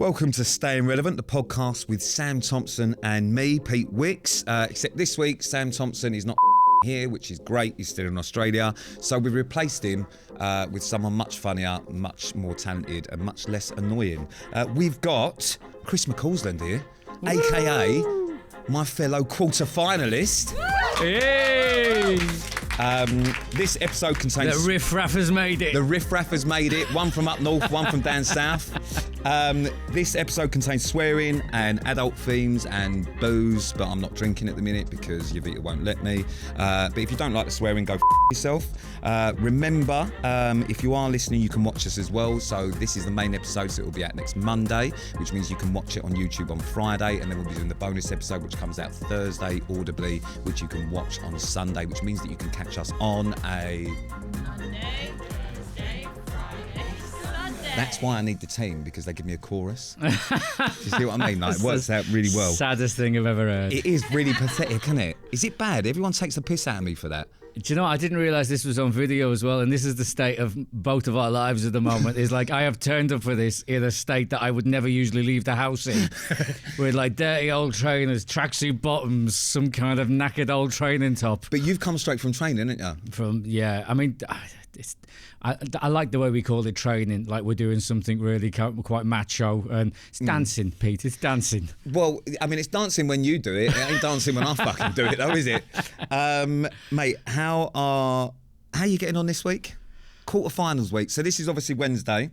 Welcome to Staying Relevant, the podcast with Sam Thompson and me, Pete Wicks. Except this week, Sam Thompson is not here, which is great. He's still in Australia. So we replaced him with someone much funnier, much more talented and much less annoying. We've got Chris McCausland here, a.k.a. my fellow quarter-finalist. Hey! This episode contains... The riff-raff has made it. The riff-raff has made it. One from up north, one from down south. This episode contains swearing and adult themes and booze, but I'm not drinking at the minute because Yavita won't let me. But if you don't like the swearing, go yourself. Remember, if you are listening, you can watch us as well. So this is the main episode, so it will be out next Monday, which means you can watch it on YouTube on Friday, and then we'll be doing the bonus episode, which comes out Thursday audibly, which you can watch on Sunday, which means that you can catch us on a... Monday, Tuesday, Friday, Sunday. That's why I need the team, because they give me a chorus. Do you see what I mean? Like, it works out really well. Saddest thing I've ever heard. It is really pathetic, isn't it? Is it bad? Everyone takes the piss out of me for that. Do you know, I didn't realise this was on video as well, and this is the state of both of our lives at the moment. It's like, I have turned up for this in a state that I would never usually leave the house in. With like dirty old trainers, tracksuit bottoms, some kind of knackered old training top. But you've come straight from training, haven't you? Yeah, I mean... I like the way we call it training, like we're doing something really quite macho, and it's dancing, Pete, it's dancing. Well, I mean, it's dancing when you do it. It ain't dancing when I fucking do it, though, is it? Mate, how are you getting on this week? Quarterfinals week. So this is obviously Wednesday.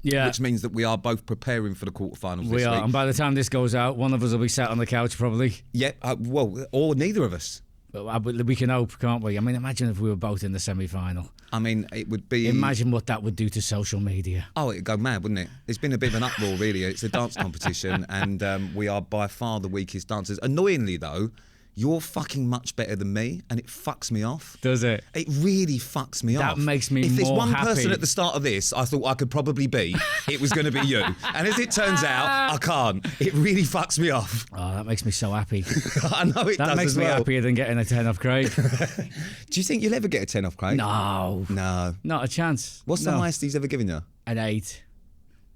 Yeah. Which means that we are both preparing for the quarterfinals this week. We are, and by the time this goes out, one of us will be sat on the couch probably. Yeah, well, or neither of us. We can hope, can't we? I mean, imagine if we were both in the semi-final. I mean, it would be... Imagine what that would do to social media. Oh, it'd go mad, wouldn't it? It's been a bit of an uproar, really. It's a dance competition, and we are by far the weakest dancers. Annoyingly, though, you're fucking much better than me, and it fucks me off. Does it? It really fucks me off. That makes me more happy. If there's one person at the start of this I thought I could probably beat, it was going to be you. And as it turns out, I can't. It really fucks me off. Oh, that makes me so happy. I know it does. That makes me happier than getting a 10 off Craig. Do you think you'll ever get a 10 off Craig? No. Not a chance. What's the highest he's ever given you? An 8.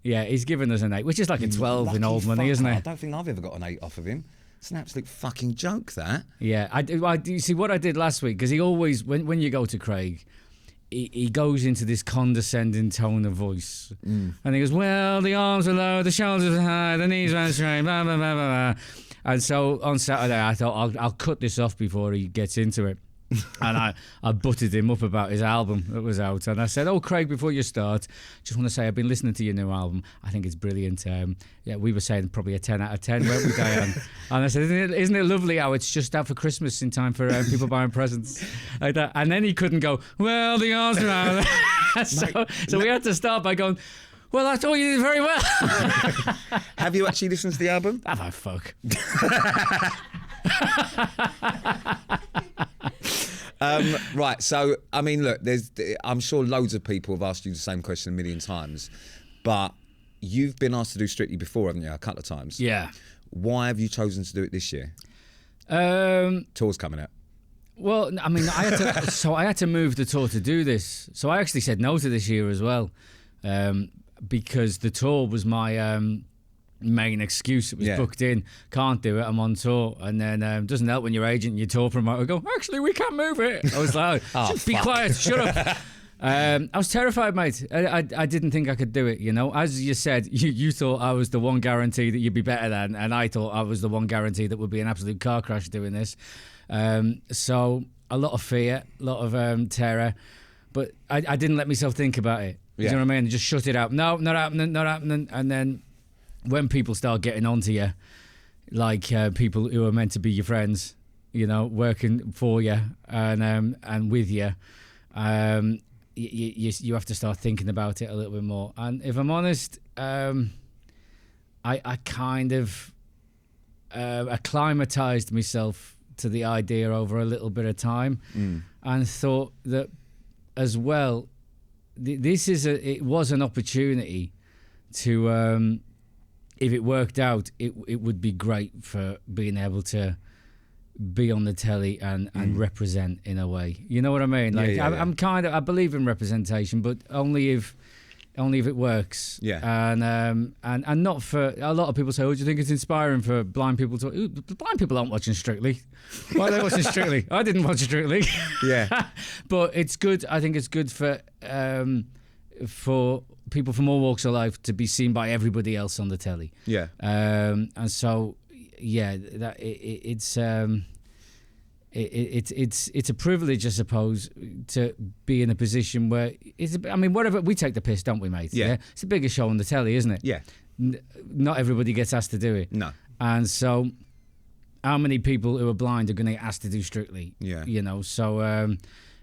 Yeah, he's given us an 8, which is like a 12 in old money, isn't it? I don't think I've ever got an 8 off of him. It's an absolute fucking joke, that. Yeah, I do. See what I did last week, because he always, when you go to Craig, he goes into this condescending tone of voice, and he goes, "Well, the arms are low, the shoulders are high, the knees are straight, blah blah blah blah blah." And so on Saturday, I thought I'll cut this off before he gets into it. And I butted him up about his album that was out, and I said, "Oh, Craig, before you start, just want to say I've been listening to your new album. I think it's brilliant. Yeah, we were saying probably a 10 out of 10, weren't we, Diane?" And I said, isn't it lovely how it's just out for Christmas in time for people buying presents like that? And then he couldn't go, "Well, the arms are out." So we had to start by going, "Well, I thought you did very well." Have you actually listened to the album? Have I fuck? Right, so I mean, look, I'm sure loads of people have asked you the same question a million times, but you've been asked to do Strictly before, haven't you? A couple of times. Yeah. Why have you chosen to do it this year? Tour's coming out. Well, I mean, I had to move the tour to do this. So I actually said no to this year as well, because the tour was my main excuse. It was booked in, can't do it, I'm on tour. And then doesn't help when your agent and your tour promoter go, "Actually, we can't move it." I was like, "Be quiet, shut up." I was terrified, mate. I didn't think I could do it, you know. As you said, you thought I was the one guarantee that you'd be better than, and I thought I was the one guarantee that would be an absolute car crash doing this. So a lot of fear, a lot of terror, but I didn't let myself think about it. You know what I mean? Just shut it out. No, not happening. And then when people start getting onto you, like people who are meant to be your friends, you know, working for you and with you, you have to start thinking about it a little bit more. And if I'm honest, I kind of acclimatized myself to the idea over a little bit of time, and thought that as well, it was an opportunity to, if it worked out, it would be great for being able to be on the telly and represent in a way. You know what I mean? Like, I believe in representation, but only if only if it works. Yeah. And not for a lot of people say, "Oh, do you think it's inspiring for blind people to?" Ooh, the blind people aren't watching Strictly. Why are they watching Strictly? I didn't watch Strictly. Yeah. But it's good. I think it's good for people from all walks of life to be seen by everybody else on the telly. Yeah. And so, yeah, that it's a privilege, I suppose, to be in a position where whatever we take the piss, don't we, mate? Yeah. It's the biggest show on the telly, isn't it? Yeah. Not everybody gets asked to do it. No. And so, how many people who are blind are going to get asked to do Strictly? Yeah. You know, so,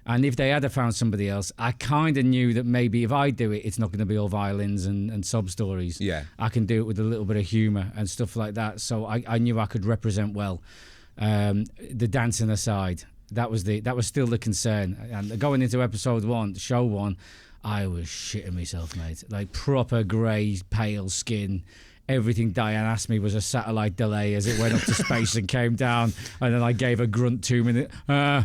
and if they had found somebody else, I kind of knew that maybe if I do it, it's not going to be all violins and sob stories. Yeah. I can do it with a little bit of humour and stuff like that. So I knew I could represent well. The dancing aside, that was still the concern. And going into episode 1, show 1, I was shitting myself, mate. Like proper grey, pale skin. Everything Diane asked me was a satellite delay as it went up to space and came down, and then I gave a grunt 2 minute. Do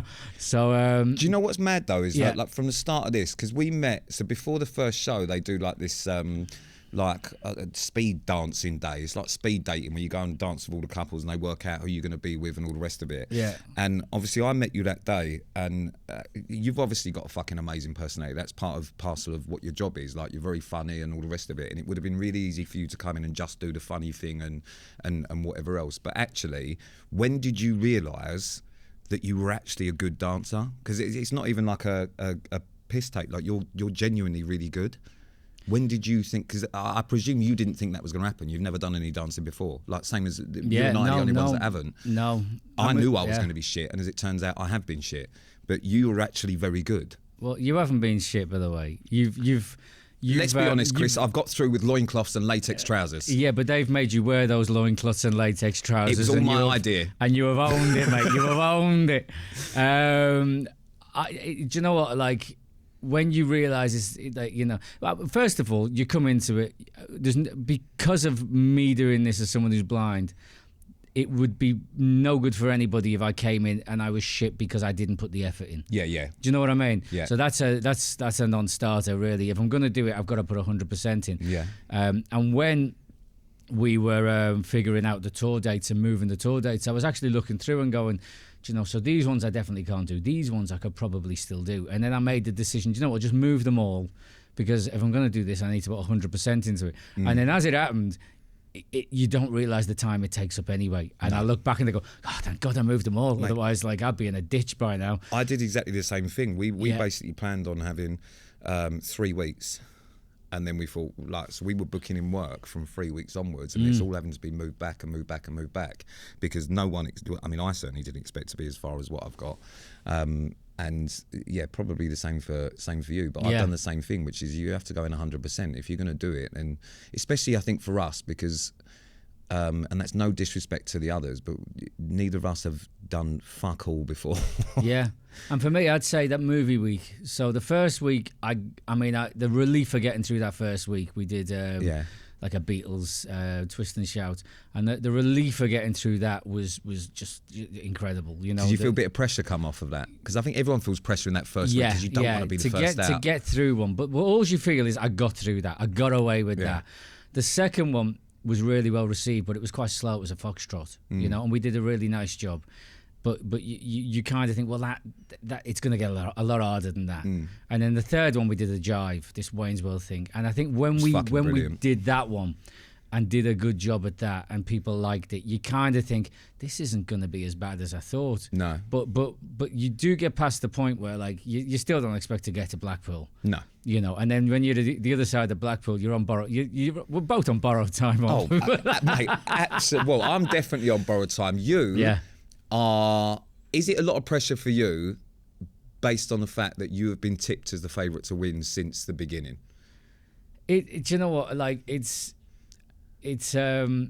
you know what's mad though is yeah. like from the start of this, because we met, so before the first show they do like this speed dancing day. It's like speed dating where you go and dance with all the couples and they work out who you're going to be with and all the rest of it. Yeah. And obviously I met you that day, and you've obviously got a fucking amazing personality. That's parcel of what your job is. Like, you're very funny and all the rest of it. And it would have been really easy for you to come in and just do the funny thing and whatever else. But actually, when did you realise that you were actually a good dancer? Because it's not even like a piss take. Like, you're genuinely really good. When did you think? Because I presume you didn't think that was going to happen. You've never done any dancing before. Like, same as you and I are the only ones that haven't. No. I knew I was going to be shit, and as it turns out, I have been shit. But you were actually very good. Well, you haven't been shit, by the way. You've Let's be honest, Chris. I've got through with loincloths and latex trousers. Yeah, but they've made you wear those loincloths and latex trousers. It was all my idea. And you have owned it, mate. You have owned it. Do you know what? Like, when you realise it's like, you know, first of all, you come into it, because of me doing this as someone who's blind, it would be no good for anybody if I came in and I was shit because I didn't put the effort in. Yeah, yeah. Do you know what I mean? Yeah. So that's a non-starter, really. If I'm going to do it, I've got to put 100% in. Yeah. And when we were figuring out the tour dates and moving the tour dates, I was actually looking through and going, do you know, so these ones I definitely can't do. These ones I could probably still do. And then I made the decision, do you know what, just move them all, because if I'm going to do this, I need to put 100% into it. And then as it happened, you don't realise the time it takes up anyway. And I look back and I go, oh, thank God I moved them all. Mate, otherwise, like, I'd be in a ditch by now. I did exactly the same thing. We basically planned on having 3 weeks. And then we thought, like, so we were booking in work from 3 weeks onwards, and it's all having to be moved back and moved back and moved back, because no one, I mean, I certainly didn't expect to be as far as what I've got. And yeah, probably the same for you. But I've done the same thing, which is you have to go in 100% if you're going to do it. And especially, I think, for us, because, and that's no disrespect to the others, but neither of us have done fuck all before. Yeah. And for me, I'd say that movie week. So the first week, I mean, the relief of getting through that first week, we did like a Beatles Twist and Shout, and the relief of getting through that was just incredible. You know, did you feel a bit of pressure come off of that? Because I think everyone feels pressure in that first week, because you don't want to be the first out. To get through one, but all you feel is I got through that. I got away with that. The second one was really well received, but it was quite slow. It was a foxtrot, you know, and we did a really nice job. But you kind of think, well, that it's going to get a lot harder than that. And then the third one, we did a jive, this Wayne's World thing. And I think when we did that one and did a good job at that, and people liked it, you kind of think, this isn't going to be as bad as I thought. No. But you do get past the point where, like, you still don't expect to get to Blackpool. No. You know, and then when you're the other side of Blackpool, you're on borrowed. We're both on borrowed time. Oh, mate, absolutely. Well, I'm definitely on borrowed time. Is it a lot of pressure for you, based on the fact that you have been tipped as the favourite to win since the beginning? Do you know what? Like, it's. So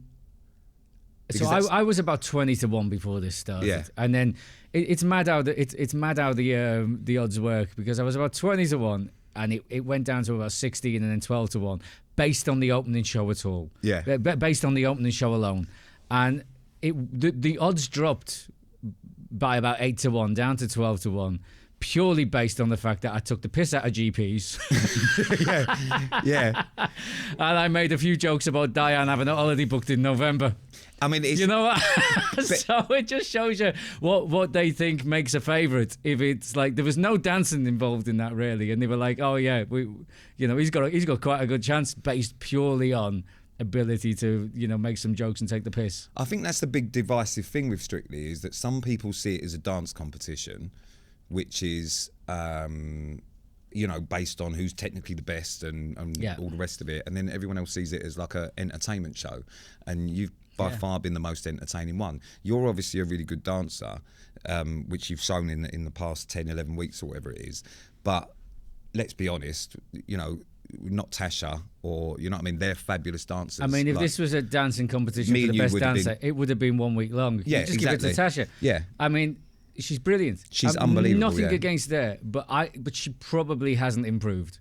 I was about 20-1 before this started, and then it's mad how the odds work, because I was about 20-1, and it went down to about 16 and then 12-1, based on the opening show at all. Yeah, based on the opening show alone, and the odds dropped by about 8-1 down to 12-1 purely based on the fact that I took the piss out of GPs. Yeah. And I made a few jokes about Diane having a holiday booked in November. I mean, it's, You know what? So it just shows you what they think makes a favourite. If it's like there was no dancing involved in that really, and they were like, oh yeah, he's got quite a good chance based purely on ability to make some jokes and take the piss. I think that's the big divisive thing with Strictly, is that some people see it as a dance competition, which is based on who's technically the best and all the rest of it, and then everyone else sees it as like a entertainment show, and you've by far been the most entertaining one. You're obviously a really good dancer, which you've shown in the past 10, 11 weeks or whatever it is, but let's be honest, not Tasha or they're fabulous dancers. I mean, if this was a dancing competition for the best dancer, it would have been 1 week long. Yeah, just exactly. give it to Tasha. Yeah. I mean, she's brilliant. She's unbelievable. Nothing against her, but she probably hasn't improved.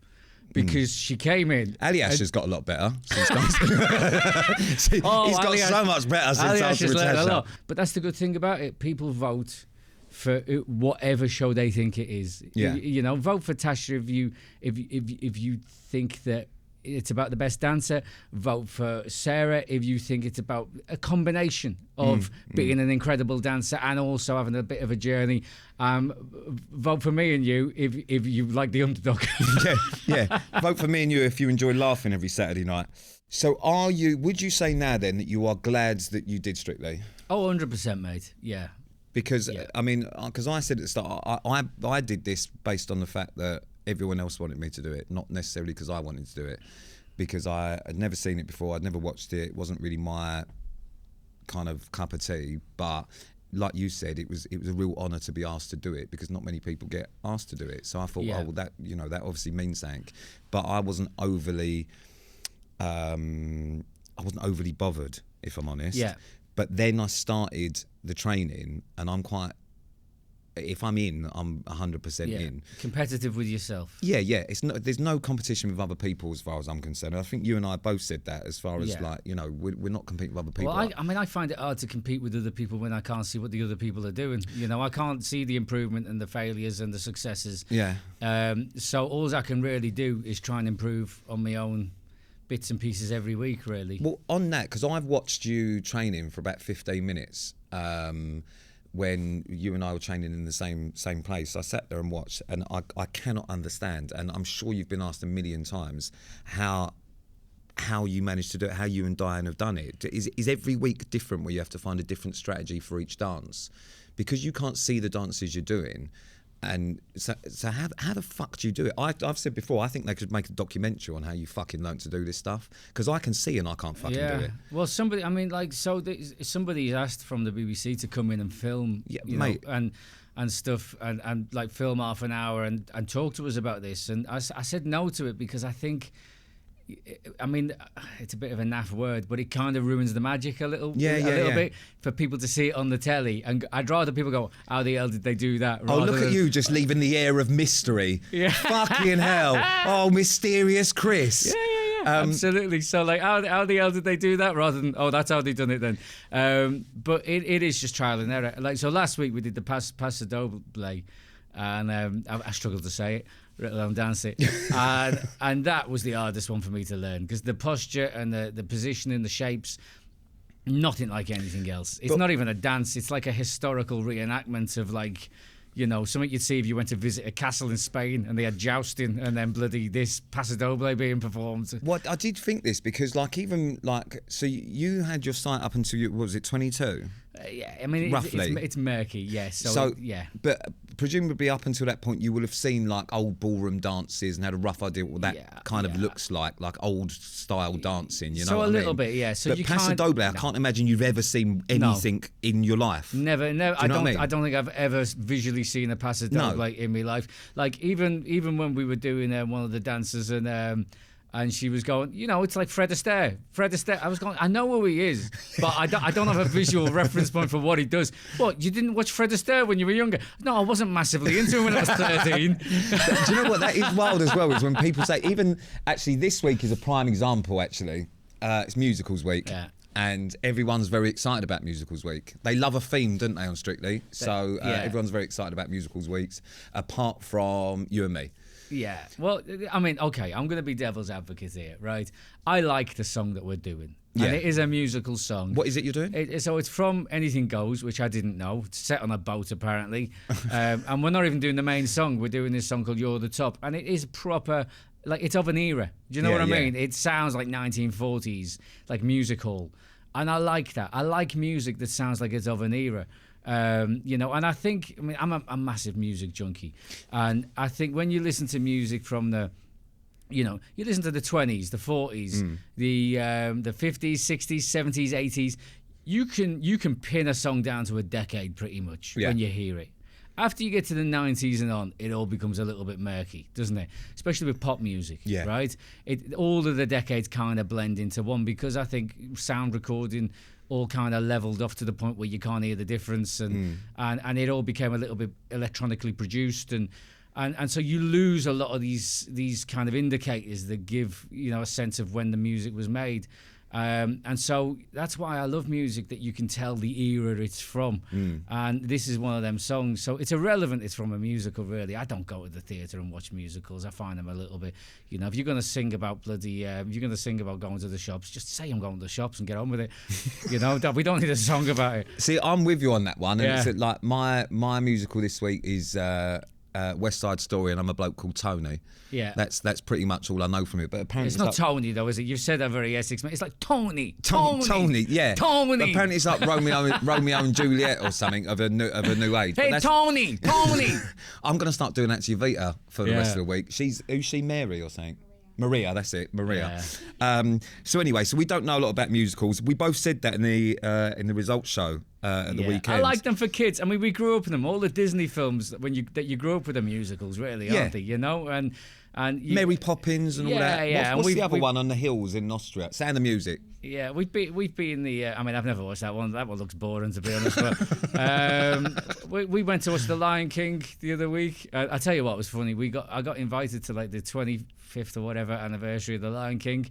Because she came in. Aliash has got a lot better since dancing. He's got so much better since dancing with Tasha. But that's the good thing about it. People vote for whatever show they think it is. Yeah. Vote for Tasha if you think that it's about the best dancer. Vote for Sarah if you think it's about a combination of being an incredible dancer and also having a bit of a journey. Vote for me and you if you like the underdog. yeah. Vote for me and you if you enjoy laughing every Saturday night. So would you say now then that you are glad that you did Strictly? Oh, 100%, mate. Yeah. Because, because I said at the start, I did this based on the fact that everyone else wanted me to do it, not necessarily because I wanted to do it, because I had never seen it before, I'd never watched it, it wasn't really my kind of cup of tea, but like you said, it was a real honour to be asked to do it, because not many people get asked to do it. So I thought, that obviously means something, but I wasn't overly bothered, if I'm honest. Yeah. But then I started the training, and if I'm in, I'm 100% in. Competitive with yourself. Yeah. There's no competition with other people as far as I'm concerned. I think you and I both said that, as far as we're not competing with other people. Well, I find it hard to compete with other people when I can't see what the other people are doing. I can't see the improvement and the failures and the successes. Yeah. So all I can really do is try and improve on my own bits and pieces every week, really. Well, on that, because I've watched you training for about 15 minutes when you and I were training in the same place. I sat there and watched, and I cannot understand, and I'm sure you've been asked a million times, how you managed to do it, how you and Diane have done it. Is every week different, where you have to find a different strategy for each dance? Because you can't see the dances you're doing. And so how the fuck do you do it? I've said before, I think they could make a documentary on how you fucking learnt to do this stuff, because I can see and I can't fucking do it. Well, somebody asked from the BBC to come in and film, mate. and stuff, and like film half an hour and talk to us about this, and I said no to it, because I think, I mean, it's a bit of a naff word, but it kind of ruins the magic a little bit for people to see it on the telly. And I'd rather people go, how the hell did they do that? Oh, look at you just leaving the air of mystery. Yeah. Fucking hell. Oh, mysterious Chris. Yeah. Absolutely. So, like, how the hell did they do that? Rather than, that's how they done it then. But it is just trial and error. Like, so last week we did the Paso Doble, and I struggled to say it, let alone dance it. And that was the hardest one for me to learn, because the posture and the positioning, the shapes, nothing like anything else. It's not even a dance. It's like a historical reenactment of, like, something you'd see if you went to visit a castle in Spain and they had jousting and then bloody this Paso Doble being performed. What I did think this, because so you had your sight up until what was it, 22? Yeah, I mean, roughly. It's murky, yeah. So yeah. But presumably up until that point, you will have seen like old ballroom dances and had a rough idea what that kind of looks like old style dancing. You know, so what a little I mean? bit, yeah. So but Paso Doble, I can't imagine you've ever seen anything in your life. Never. I don't think I've ever visually seen a Paso Doble in my life. Like even when we were doing one of the dances and she was going, it's like Fred Astaire. I was going, I know who he is, but I don't have a visual reference point for what he does. What, you didn't watch Fred Astaire when you were younger? No, I wasn't massively into him when I was 13. Do you know what? That is wild as well, is when people say, even actually this week is a prime example, actually. It's musicals week. Yeah. and everyone's very excited about Musicals Week. They love a theme, don't they, on Strictly? So everyone's very excited about Musicals Weeks, apart from you and me. Yeah. Well, I mean, okay, I'm going to be devil's advocate here, right? I like the song that we're doing. Yeah. And it is a musical song. What is it you're doing? So it's from Anything Goes, which I didn't know. It's set on a boat, apparently. And we're not even doing the main song. We're doing this song called You're the Top. And it is proper, like, it's of an era. Do you know what I mean? It sounds like 1940s, like music hall. And I like that. I like music that sounds like it's of an era. You know, and I think, I mean, I'm a massive music junkie. And I think when you listen to music from the, you know, you listen to the 20s, the 40s, the 50s, 60s, 70s, 80s, you can pin a song down to a decade pretty much when you hear it. After you get to the 90s and on, it all becomes a little bit murky, doesn't it? Especially with pop music, right? All of the decades kind of blend into one, because I think sound recording all kind of leveled off to the point where you can't hear the difference, and it all became a little bit electronically produced, and so you lose a lot of these kind of indicators that give, you know, a sense of when the music was made. And so that's why I love music that you can tell the era it's from. And this is one of them songs. So it's irrelevant it's from a musical, really. I don't go to the theatre and watch musicals. I find them a little bit, you know, if you're going to sing about if you're going to sing about going to the shops, just say I'm going to the shops and get on with it. You know, we don't need a song about it. See, I'm with you on that one. And it's like my musical this week is West Side Story, and I'm a bloke called Tony. Yeah, that's pretty much all I know from it. But apparently it's not Tony though, is it? You've said that very Essex. It's like Tony, yeah. Tony. But apparently it's like Romeo and Juliet or something of a new age. Hey, Tony. I'm going to start doing that to Vita for the rest of the week. Who's she, Mary or something? Maria, that's it, Maria. Yeah. So anyway, we don't know a lot about musicals. We both said that in the results show at the weekend. I like them for kids. I mean, we grew up in them. All the Disney films that you grew up with the musicals, really, aren't they? You know, and Mary Poppins and all that. Yeah. What's the other one on the hills in Austria? Sound of Music. Yeah, we've been the. I mean, I've never watched that one. That one looks boring, to be honest. But we went to watch The Lion King the other week. I tell you what was funny. I got invited to like the 25th or whatever anniversary of The Lion King.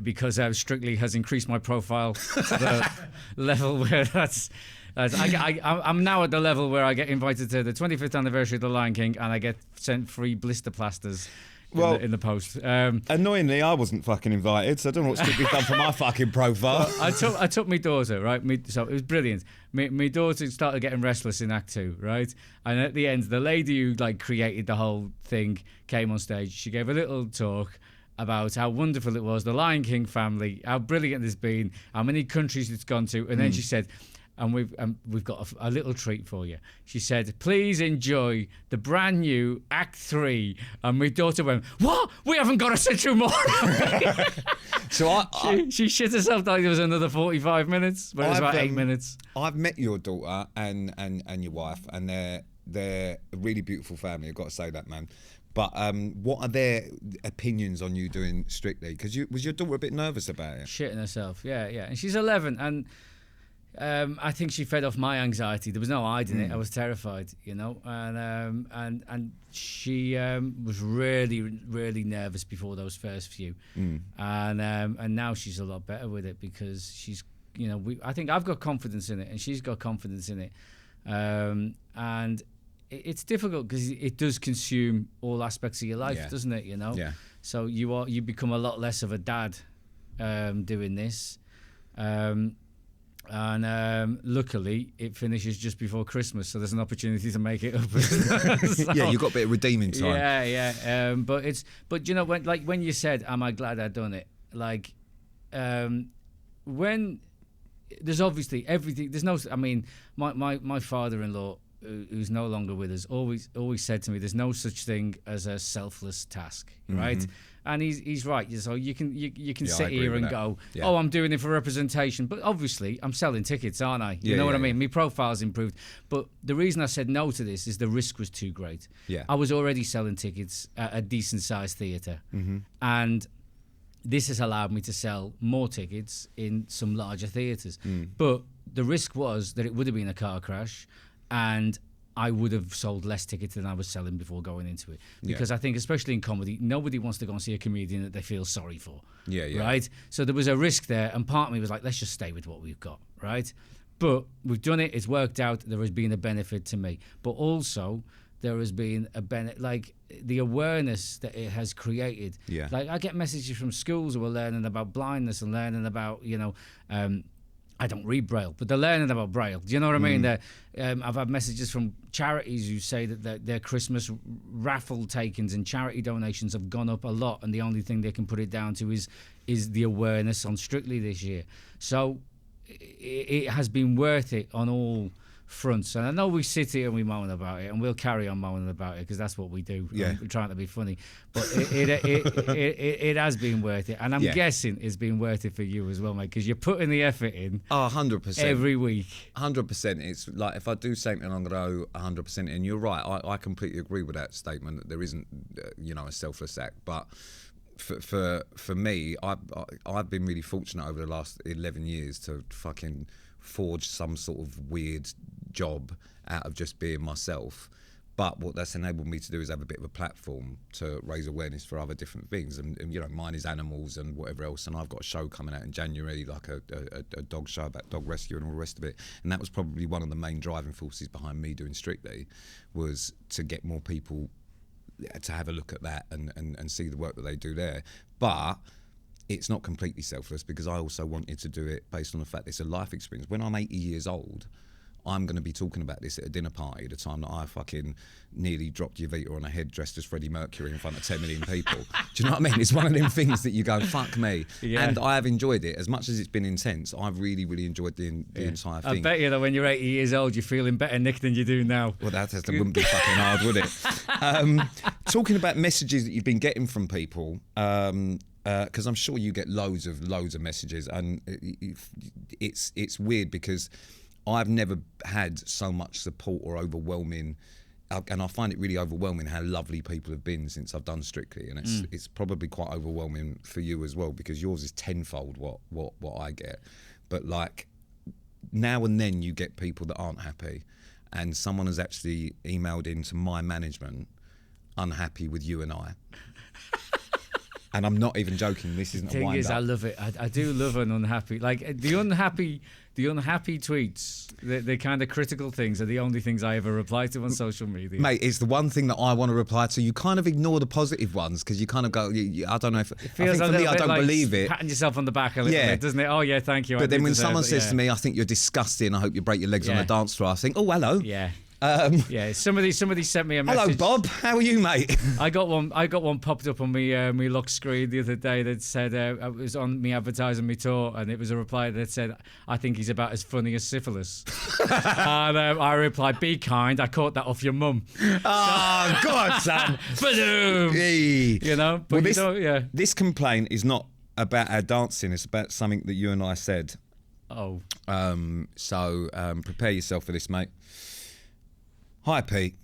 Because Strictly has increased my profile to the level where I'm now at the level where I get invited to the 25th anniversary of The Lion King, and I get sent free blister plasters in the post. Annoyingly, I wasn't fucking invited, so I don't know what's to be done for my fucking profile. I took my daughter, right? So it was brilliant. My daughter started getting restless in Act 2, right? And at the end, the lady who like created the whole thing came on stage. She gave a little talk about how wonderful it was, the Lion King family, how brilliant it's been, how many countries it's gone to, and then she said, and we've got a little treat for you. She said, please enjoy the brand new Act 3. And my daughter went, what? We haven't got to sit through more. So she shit herself like there was another 45 minutes, but it was about 8 minutes. I've met your daughter and your wife, and they're a really beautiful family. I've got to say that, man. But what are their opinions on you doing Strictly? Because was your daughter a bit nervous about it? Shitting herself, yeah. And she's 11, and I think she fed off my anxiety. There was no hiding it. I was terrified, you know. And she was really, really nervous before those first few. And now she's a lot better with it, because she's, you know, I think I've got confidence in it, and she's got confidence in it. And it's difficult because it does consume all aspects of your life, doesn't it? You know. Yeah. So you become a lot less of a dad doing this, and luckily it finishes just before Christmas, so there's an opportunity to make it up. So, yeah, you've got a bit of redeeming time. Yeah. But you know, when you said, "Am I glad I'd done it?" Like, when there's obviously everything. There's no. I mean, my father-in-law, who's no longer with us, always said to me, there's no such thing as a selfless task, right? And he's right. So you can sit here and go, oh, I'm doing it for representation, but obviously I'm selling tickets, aren't I? You know what I mean? My profile's improved. But the reason I said no to this is the risk was too great. Yeah. I was already selling tickets at a decent sized theatre, and this has allowed me to sell more tickets in some larger theatres. But the risk was that it would have been a car crash, and I would have sold less tickets than I was selling before going into it. Because I think, especially in comedy, nobody wants to go and see a comedian that they feel sorry for. Yeah. Right? So there was a risk there, and part of me was like, let's just stay with what we've got, right? But we've done it, it's worked out, there has been a benefit to me. But also, there has been a benefit, like the awareness that it has created. Yeah. Like, I get messages from schools who are learning about blindness and learning about, I don't read Braille, but they're learning about Braille. Do you know what I mean? I've had messages from charities who say that their Christmas raffle takings and charity donations have gone up a lot, and the only thing they can put it down to is the awareness on Strictly this year. So it has been worth it on all fronts. And I know we sit here and we moan about it, and we'll carry on moaning about it because that's what we do. Yeah. We're trying to be funny. But it has been worth it. And I'm guessing it's been worth it for you as well, mate, because you're putting the effort in 100%. every week. 100%. It's like, if I do something, I'm going to go 100%. And you're right. I completely agree with that statement that there isn't, a selfless act. But for me, I've been really fortunate over the last 11 years to fucking forge some sort of weird job out of just being myself. But what that's enabled me to do is have a bit of a platform to raise awareness for other different things. And mine is animals and whatever else. And I've got a show coming out in January, like a dog show about dog rescue and all the rest of it. And that was probably one of the main driving forces behind me doing Strictly, was to get more people to have a look at that and see the work that they do there. But it's not completely selfless, because I also wanted to do it based on the fact it's a life experience. When I'm 80 years old, I'm going to be talking about this at a dinner party, the time that I fucking nearly dropped Yovita on a head dressed as Freddie Mercury in front of 10 million people. Do you know what I mean? It's one of them things that you go, fuck me. Yeah. And I have enjoyed it. As much as it's been intense, I've really, really enjoyed the entire thing. I bet you that when you're 80 years old, you're feeling better, Nick, than you do now. Well, that wouldn't be fucking hard, would it? Talking about messages that you've been getting from people, because I'm sure you get loads of messages, and it's weird because I've never had so much support or overwhelming, and I find it really overwhelming how lovely people have been since I've done Strictly, and it's probably quite overwhelming for you as well, because yours is tenfold what I get. But like, now and then you get people that aren't happy, and someone has actually emailed into my management unhappy with you and I. And I'm not even joking. This isn't a wind up. The thing is, I love it. I do love an unhappy. Like the unhappy tweets, the kind of critical things are the only things I ever reply to on social media. Mate, it's the one thing that I want to reply to. You kind of ignore the positive ones because you kind of go, I don't know if. It feels I think for me, I don't believe it. Patting yourself on the back a little bit, doesn't it? Oh yeah, thank you. But then when someone says to me, I think you're disgusting, I hope you break your legs on the dance floor, I think, oh, hello. Yeah. Somebody sent me a message. Hello, Bob. How are you, mate? I got one popped up on me lock screen the other day that said it was on me advertising me tour, and it was a reply that said, "I think he's about as funny as syphilis." And I replied, "Be kind. I caught that off your mum." Oh, God, son. Ba-doom. You know, but this complaint is not about our dancing. It's about something that you and I said. Oh. So prepare yourself for this, mate. Hi, Pete.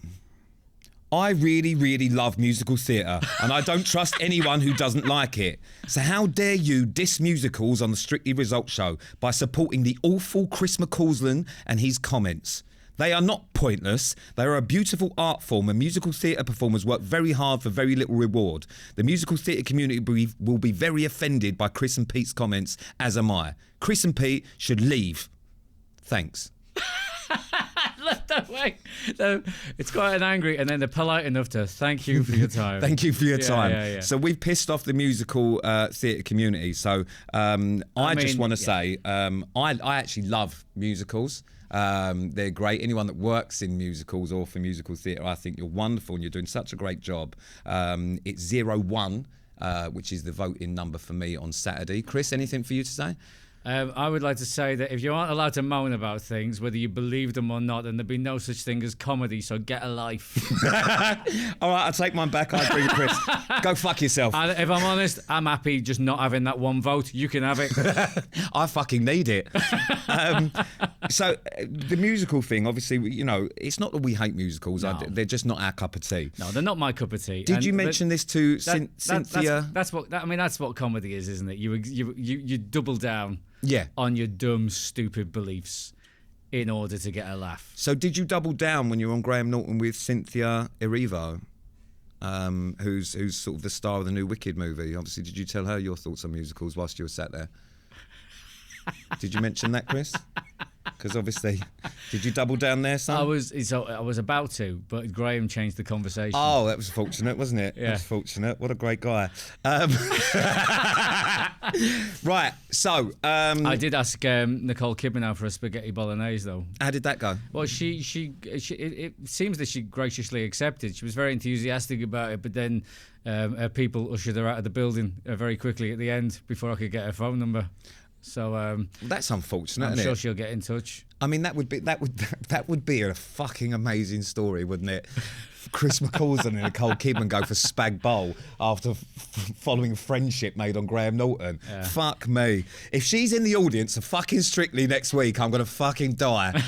I really, really love musical theatre, and I don't trust anyone who doesn't like it. So how dare you diss musicals on the Strictly Results Show by supporting the awful Chris McCausland and his comments? They are not pointless. They are a beautiful art form, and musical theatre performers work very hard for very little reward. The musical theatre community will be very offended by Chris and Pete's comments, as am I. Chris and Pete should leave. Thanks. That way. So it's quite an angry, and then they're polite enough to thank you for your time. Thank you for your time. Yeah. So we've pissed off the musical theatre community. So I just want to say I actually love musicals. They're great. Anyone that works in musicals or for musical theatre, I think you're wonderful and you're doing such a great job. It's 01, which is the voting number for me on Saturday. Chris, anything for you to say? I would like to say that if you aren't allowed to moan about things, whether you believe them or not, then there'd be no such thing as comedy, so get a life. All right, I'll take mine back. I agree with Chris. Go fuck yourself. And if I'm honest, I'm happy just not having that one vote. You can have it. I fucking need it. So the musical thing, obviously, it's not that we hate musicals. No. They're just not our cup of tea. No, they're not my cup of tea. Did you mention this to Cynthia? That's what comedy is, isn't it? You double down. Yeah. On your dumb, stupid beliefs in order to get a laugh. So did you double down when you were on Graham Norton with Cynthia Erivo, who's sort of the star of the new Wicked movie? Obviously, did you tell her your thoughts on musicals whilst you were sat there? Did you mention that, Chris? Because obviously, did you double down there, son? I was about to, but Graham changed the conversation. Oh, that was fortunate, wasn't it? Yeah. That was fortunate. What a great guy. Right, so... I did ask Nicole Kidman out for a spaghetti bolognese, though. how did that go? Well, it seems that she graciously accepted. She was very enthusiastic about it, but then her people ushered her out of the building very quickly at the end before I could get her phone number. So That's unfortunate, I'm isn't sure it? she'll get in touch. I mean, that would be a fucking amazing story, wouldn't it? Chris McCausland and Nicole Kidman go for spag bowl after following friendship made on Graham Norton. Yeah. Fuck me. If she's in the audience of fucking Strictly next week, I'm gonna fucking die.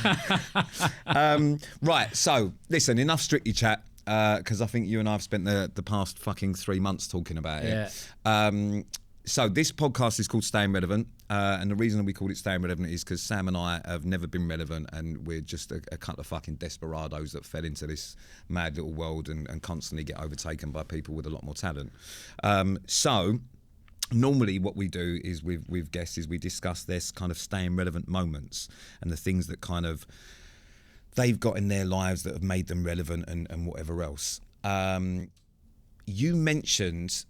Right. So listen, enough Strictly chat. Because I think you and I have spent the past fucking 3 months talking about it. Yeah. So this podcast is called Staying Relevant, and the reason we called it Staying Relevant is because Sam and I have never been relevant, and we're just a couple of fucking desperados that fell into this mad little world and constantly get overtaken by people with a lot more talent. So normally what we do is with guests is we discuss this kind of staying relevant moments and the things that kind of they've got in their lives that have made them relevant and whatever else. You mentioned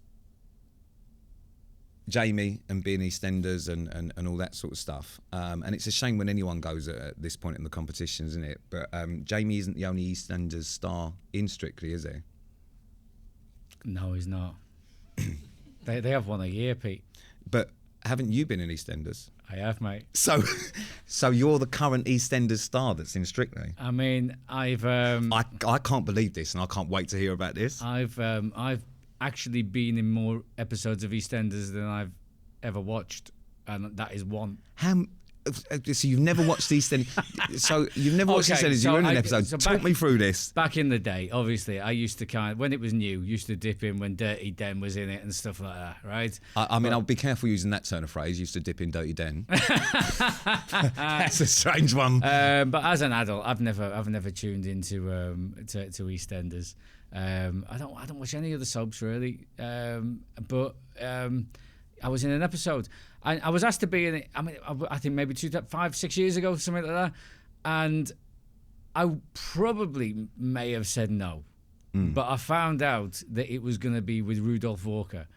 Jamie and being EastEnders and all that sort of stuff. And it's a shame when anyone goes at this point in the competition, isn't it? But Jamie isn't the only EastEnders star in Strictly, is he? No, he's not. They have one a year, Pete. But haven't you been in EastEnders? I have, mate. So you're the current EastEnders star that's in Strictly? I mean, I've I can't believe this, and I can't wait to hear about this. I've actually been in more episodes of EastEnders than I've ever watched, and that is one. So you've never watched EastEnders? So you've never watched Okay, EastEnders? so You're in an I- episode. so Talk back- me through this. Back in the day, obviously, I used to when it was new, used to dip in when Dirty Den was in it and stuff like that, right? I mean, I'll be careful using that turn of phrase. Used to dip in Dirty Den. That's a strange one. But as an adult, I've never tuned into to EastEnders. I don't watch any of the soaps really. But I was in an episode. I was asked to be in it. I mean, I think maybe 5-6 years ago, something like that. And I probably may have said no, but I found out that it was going to be with Rudolph Walker,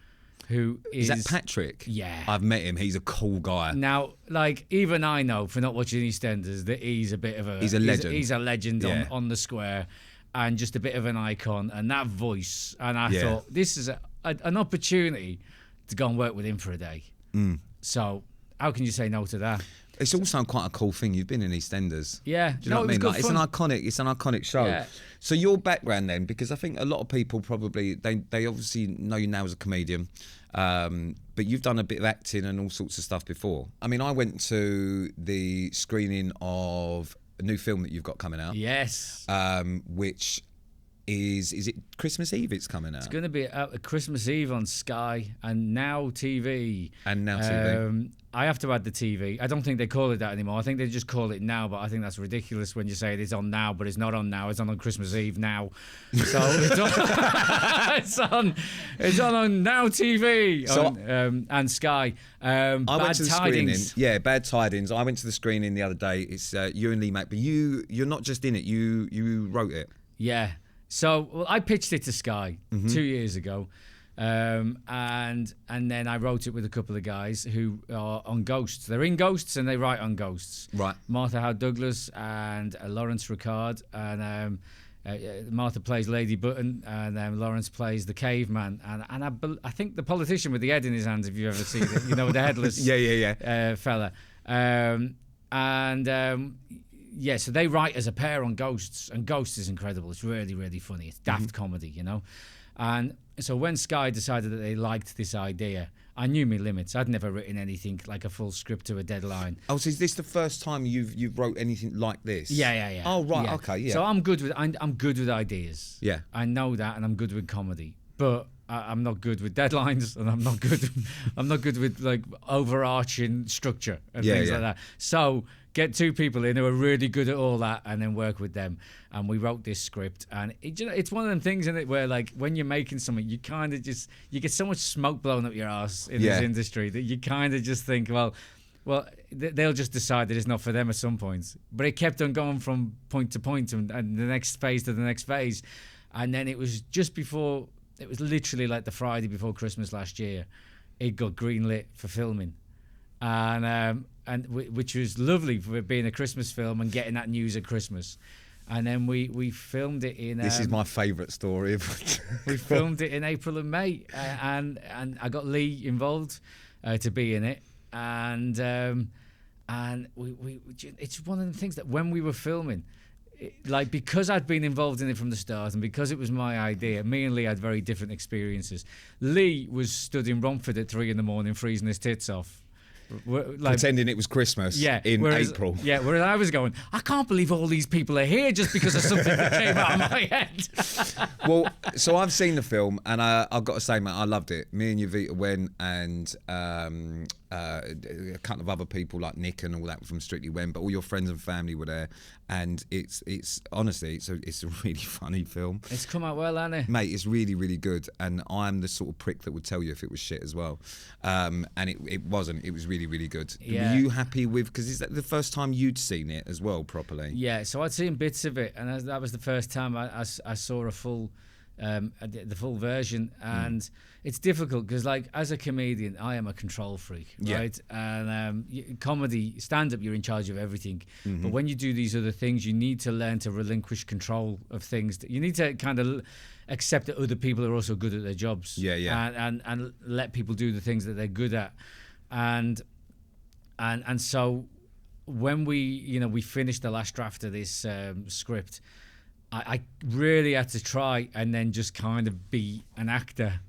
who is that Patrick? Yeah. I've met him. He's a cool guy. Now, like, even I know for not watching EastEnders that he's a bit of a... He's a legend. He's a legend Yeah. on the square and just a bit of an icon. And that voice, and I Yeah. thought, this is an opportunity to go and work with him for a day. So how can you say no to that? It's also quite a cool thing. You've been in EastEnders. Yeah. Do you know what I mean? It was Like, it's an iconic show. Yeah. So your background then, because I think a lot of people probably they obviously know you now as a comedian, but you've done a bit of acting and all sorts of stuff before. I mean, I went to the screening of a new film that you've got coming out. Yes. Which is it Christmas Eve? It's coming out. It's going to be out Christmas Eve on Sky and Now TV. And Now TV. I have to add the TV. I don't think they call it that anymore. I think they just call it Now, but I think that's ridiculous when you say it's on Now, but it's not on Now. It's on Christmas Eve now. So it's on Now TV and Sky. I went Bad to the Tidings. screening. Yeah, Bad Tidings. I went to the screening the other day. It's you and Lee Mack, but you're not just in it. You wrote it. Yeah. So I pitched it to Sky 2 years ago, and then I wrote it with a couple of guys who are on Ghosts. They're in Ghosts and they write on Ghosts. Right. Martha Howe Douglas and Lawrence Ricard, and Martha plays Lady Button, and Lawrence plays the caveman, and I think the politician with the head in his hands, if you've ever seen it, you know, the headless fella. Yeah, so they write as a pair on Ghosts, and Ghosts is incredible. It's really, really funny. It's daft comedy, you know. And so when Sky decided that they liked this idea, I knew my limits. I'd never written anything like a full script to a deadline. Oh, so is this the first time you've wrote anything like this? Yeah. Oh, right. Yeah. Okay. Yeah. So I'm good with ideas. Yeah. I know that, and I'm good with comedy, but I'm not good with deadlines, and I'm not good with like overarching structure and things like that. So get 2 people in who are really good at all that, and then work with them. And we wrote this script, and it's one of them things in it where, like, when you're making something, you kind of you get so much smoke blown up your ass in this industry that you kind of just think, well, they'll just decide that it's not for them at some point. But it kept on going from point to point and the next phase to the next phase. And then it was just before, it was literally like the Friday before Christmas last year, it got greenlit for filming. And which was lovely for it being a Christmas film and getting that news at Christmas. And then we filmed it in... This is my favourite story. We filmed it in April and May. And I got Lee involved to be in it. And it's one of the things that when we were filming, because I'd been involved in it from the start and because it was my idea, me and Lee had very different experiences. Lee was stood in Romford at 3 a.m. freezing his tits off. Pretending it was Christmas in April. Yeah, whereas I was going, I can't believe all these people are here just because of something that came out of my head. Well, so I've seen the film, and I've got to say, mate, I loved it. Me and Yovita went, and a couple of other people like Nick and all that from Strictly went, but all your friends and family were there, and it's honestly, it's a really funny film. It's come out well, hasn't it? Mate, it's really, really good, and I'm the sort of prick that would tell you if it was shit as well. And it wasn't. It was really, really good. Yeah. Were you happy with, because is that the first time you'd seen it as well properly? Yeah, so I'd seen bits of it, and that was the first time I saw a full the full version. And it's difficult because, like, as a comedian, I am a control freak, right? And comedy, stand-up, you're in charge of everything. But when you do these other things, you need to learn to relinquish control of things. You need to kind of accept that other people are also good at their jobs. And let people do the things that they're good at. And so when we finished the last draft of this script, I really had to try and then just kind of be an actor,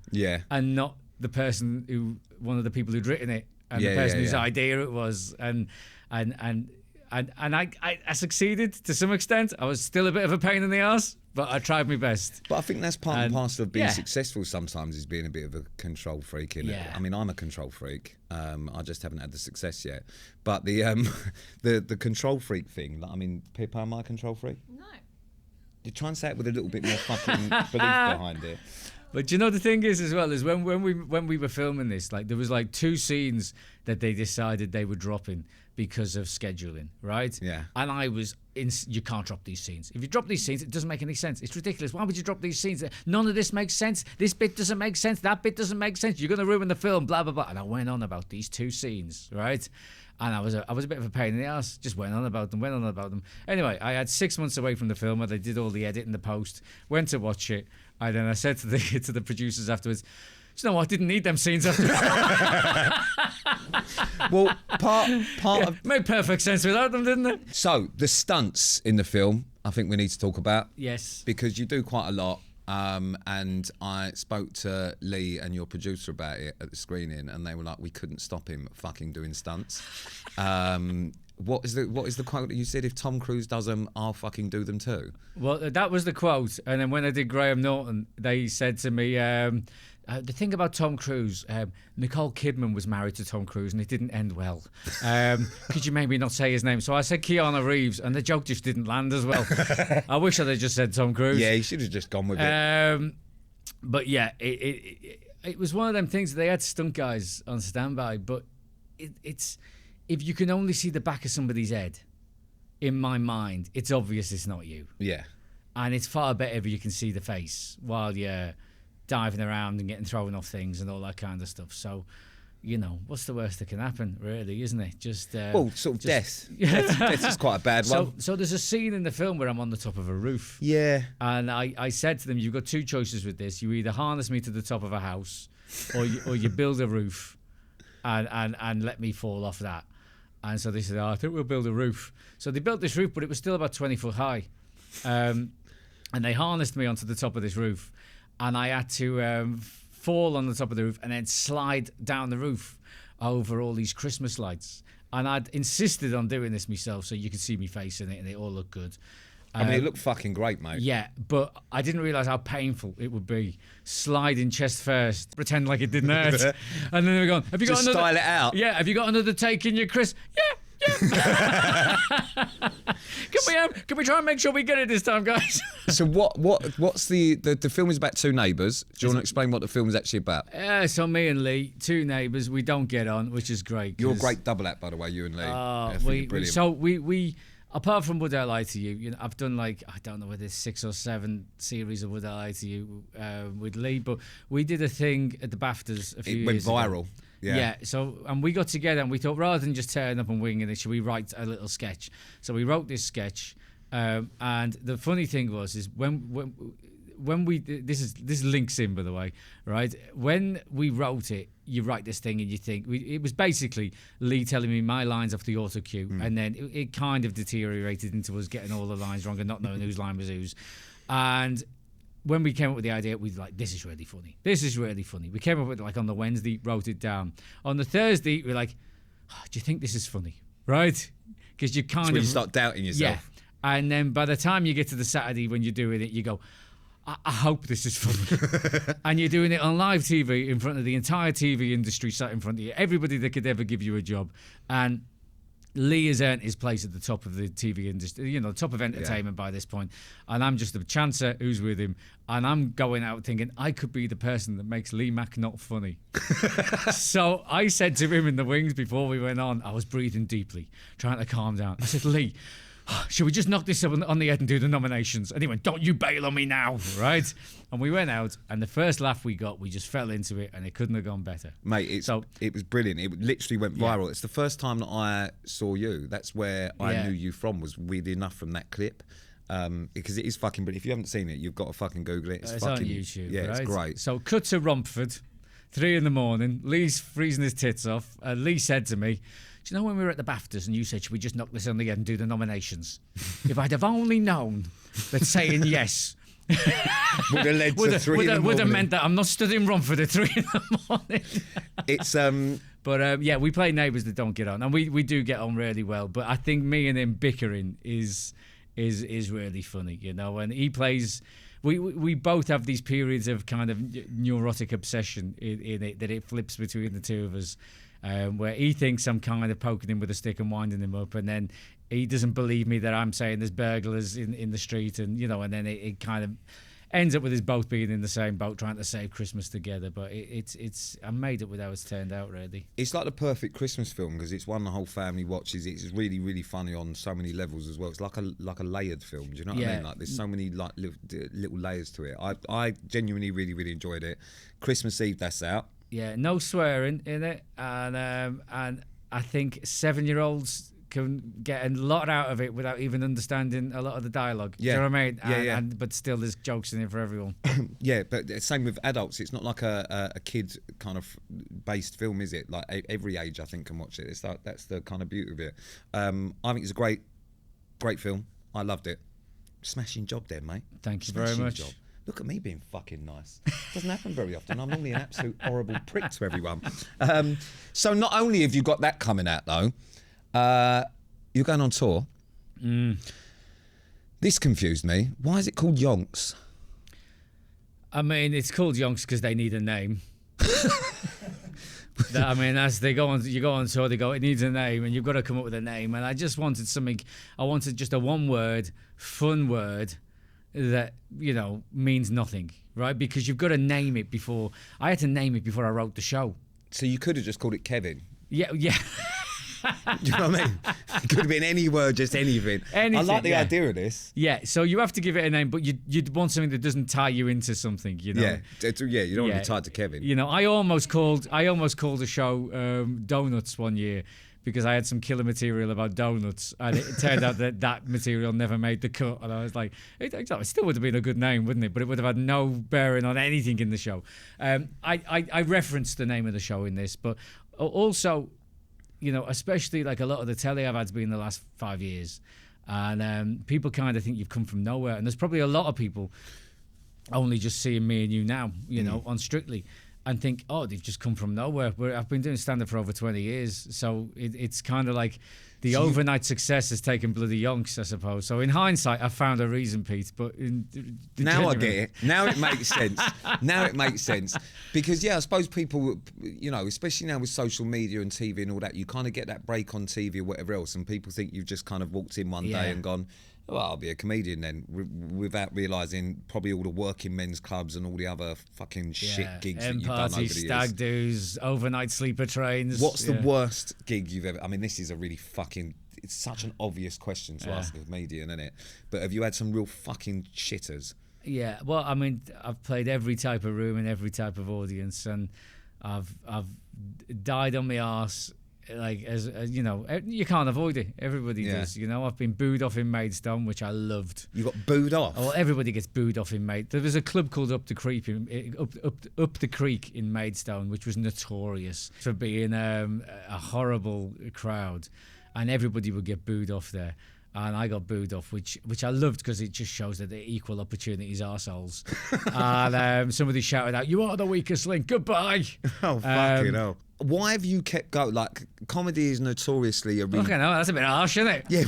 and not one of the people who'd written it, and the person whose idea it was, and I succeeded to some extent. I was still a bit of a pain in the arse, but I tried my best. But I think that's part and parcel of being successful sometimes, is being a bit of a control freak, innit? Yeah. I mean, I'm a control freak. I just haven't had the success yet. But the control freak thing, like, I mean, Pippa, am I a control freak? No. You try and say it with a little bit more fucking belief behind it. But you know, the thing is as well, is when we were filming this, like, there was like 2 scenes that they decided they were dropping because of scheduling, right? Yeah. And I was you can't drop these scenes. If you drop these scenes, it doesn't make any sense. It's ridiculous. Why would you drop these scenes? None of this makes sense. This bit doesn't make sense. That bit doesn't make sense. You're going to ruin the film, blah, blah, blah. And I went on about these 2 scenes, right? And I was a bit of a pain in the ass. Just went on about them. Anyway, I had 6 months away from the film, and I did all the edit and the post, went to watch it. And then I said to the producers afterwards, you know what, I didn't need them scenes after. Well, part of... Made perfect sense without them, didn't it? So, the stunts in the film, I think we need to talk about. Yes. Because you do quite a lot. And I spoke to Lee and your producer about it at the screening, and they were like, we couldn't stop him fucking doing stunts. What is the quote that you said? If Tom Cruise does them, I'll fucking do them too. Well, that was the quote. And then when I did Graham Norton, they said to me, the thing about Tom Cruise, Nicole Kidman was married to Tom Cruise and it didn't end well. Could you maybe not say his name? So I said Keanu Reeves, and the joke just didn't land as well. I wish I'd have just said Tom Cruise. Yeah, he should have just gone with it. But yeah, it was one of them things that they had stunt guys on standby, but it's if you can only see the back of somebody's head, in my mind, it's obvious it's not you. Yeah. And it's far better if you can see the face while you're diving around and getting thrown off things and all that kind of stuff. So, you know, what's the worst that can happen, really, isn't it? Just death. Death is quite a bad one. So there's a scene in the film where I'm on the top of a roof. Yeah. And I said to them, you've got 2 choices with this. You either harness me to the top of a house, or you build a roof and let me fall off that. And so they said, I think we'll build a roof. So they built this roof, but it was still about 20 foot high. And they harnessed me onto the top of this roof. And I had to fall on the top of the roof and then slide down the roof over all these Christmas lights. And I'd insisted on doing this myself so you could see me face in it and it all looked good. I mean, it looked fucking great, mate. Yeah, but I didn't realise how painful it would be. Sliding chest first, pretend like it didn't hurt. And then they were going, have you got Just another... style it out. Yeah, have you got another take in your Chris? Can we try and make sure we get it this time, guys? So what's the film is about two neighbours. Do you want to explain what the film is actually about? So me and Lee, two neighbours, we don't get on, which is great. You're a great double act, by the way, you and Lee. I think you're brilliant. So we apart from Would I Lie to You, you know, I've done like, I don't know whether it's 6 or 7 series of Would I Lie to You with Lee, but we did a thing at the BAFTAs a few years ago. It went viral. Yeah. So, and we got together and we thought, rather than just turn up and winging it, should we write a little sketch? So we wrote this sketch, and the funny thing was when we this links in, by the way, right? When we wrote it, you write this thing and you think it was basically Lee telling me my lines off the auto cue, and then it kind of deteriorated into us getting all the lines wrong and not knowing whose line was whose. And when we came up with the idea, we were like, this is really funny. This is really funny. We came up with it like on the Wednesday, wrote it down. On the Thursday, we were like, oh, do you think this is funny? Right? Because you kind of... you start doubting yourself. Yeah. And then by the time you get to the Saturday when you're doing it, you go, I hope this is funny. And you're doing it on live TV in front of the entire TV industry sat in front of you, everybody that could ever give you a job. And Lee has earned his place at the top of the TV industry, you know, top of entertainment by this point. And I'm just a chancer who's with him. And I'm going out thinking, I could be the person that makes Lee Mack not funny. So I said to him in the wings before we went on, I was breathing deeply, trying to calm down. I said, Lee, should we just knock this up on the head and do the nominations? And he went, don't you bail on me now, right? And we went out, and the first laugh we got, we just fell into it, and it couldn't have gone better. Mate, it was brilliant. It literally went viral. It's the first time that I saw you. That's where I knew you from, was weirdly enough from that clip. Because it is fucking brilliant. If you haven't seen it, you've got to fucking Google it. It's fucking, on YouTube, yeah, right? It's great. So cut to Romford, 3 a.m. Lee's freezing his tits off. Lee said to me, do you know when we were at the BAFTAs and you said, should we just knock this on the head and do the nominations? If I'd have only known that saying yes would have led to 3 in the morning. Would have meant that I'm not stood in Romford at 3 in the morning. It's But yeah, we play neighbours that don't get on, and we do get on really well. But I think me and him bickering is really funny, you know. And he plays. We both have these periods of kind of neurotic obsession in it, that it flips between the two of us. Where he thinks I'm kind of poking him with a stick and winding him up, and then he doesn't believe me that I'm saying there's burglars in the street, and you know, and then it kind of ends up with us both being in the same boat trying to save Christmas together. But it's I made it with how it's turned out, really. It's like the perfect Christmas film because it's one the whole family watches. It's really, really funny on so many levels as well. It's like a layered film. Do you know what I mean? Like there's so many like little layers to it. I genuinely really, really enjoyed it. Christmas Eve, that's out. Yeah, no swearing in it, and I think 7-year-olds can get a lot out of it without even understanding a lot of the dialogue. Yeah. Do you know what I mean? Yeah. But still, there's jokes in it for everyone. Yeah, but same with adults. It's not like a kid kind of based film, is it? Like every age, I think, can watch it. It's like, that's the kind of beauty of it. I think it's a great film. I loved it. Smashing job there, mate. Thank you very much. Job. Look at me being fucking nice. Doesn't happen very often. I'm normally an absolute horrible prick to everyone. So not only have you got that coming out, though, you're going on tour. This confused me. Why is it called Yonks? I mean, it's called Yonks because they need a name. I mean, as you go on tour, they go, it needs a name, and you've got to come up with a name. And I just wanted something. I wanted just a one-word, fun word that, you know, means nothing, right? Because you've got to name it before. I had to name it before I wrote the show. So you could have just called it Kevin. Yeah. Do you know what I mean? It could have been any word, just anything. I like the idea of this. Yeah, so you have to give it a name, but you'd want something that doesn't tie you into something, you know? Yeah, you don't want to be tied to Kevin. You know, I almost called a show Donuts one year because I had some killer material about donuts, and it turned out that material never made the cut, and I was like, it still would have been a good name, wouldn't it? But it would have had no bearing on anything in the show. I referenced the name of the show in this, but also, you know, especially like a lot of the telly I've had to be in the last 5 years, and people kind of think you've come from nowhere, and there's probably a lot of people only just seeing me and you now, you know, on Strictly. and think, oh, they've just come from nowhere. I've been doing stand-up for over 20 years, so it's kind of like the overnight success has taken bloody yonks, I suppose. So in hindsight, I found a reason, Pete. But now I get it. Now it makes sense. Now it makes sense. Because, I suppose people, especially now with social media and TV and all that, you kind of get that break on TV or whatever else, and people think you've just kind of walked in one day and gone, well, I'll be a comedian then, without realising probably all the working men's clubs and all the other fucking shit gigs that you've done over the years. Stag do's, overnight sleeper trains. What's the worst gig you've ever... I mean, this is a really fucking... It's such an obvious question to ask a comedian, isn't it? But have you had some real fucking shitters? Yeah, well, I mean, I've played every type of room and every type of audience, and I've died on my arse. Like, as you know, you can't avoid it. Everybody does. I've been booed off in Maidstone, which I loved. You got booed off? Oh, everybody gets booed off in Maidstone. There was a club called Up the Creek in Maidstone, which was notorious for being a horrible crowd, and everybody would get booed off there. And I got booed off, which I loved, because it just shows that they're equal opportunities arseholes. And somebody shouted out, "You are the weakest link. Goodbye." Oh, fucking hell. Why have you kept going? Like, comedy is notoriously a... Okay, no, that's a bit harsh, isn't it? Yeah.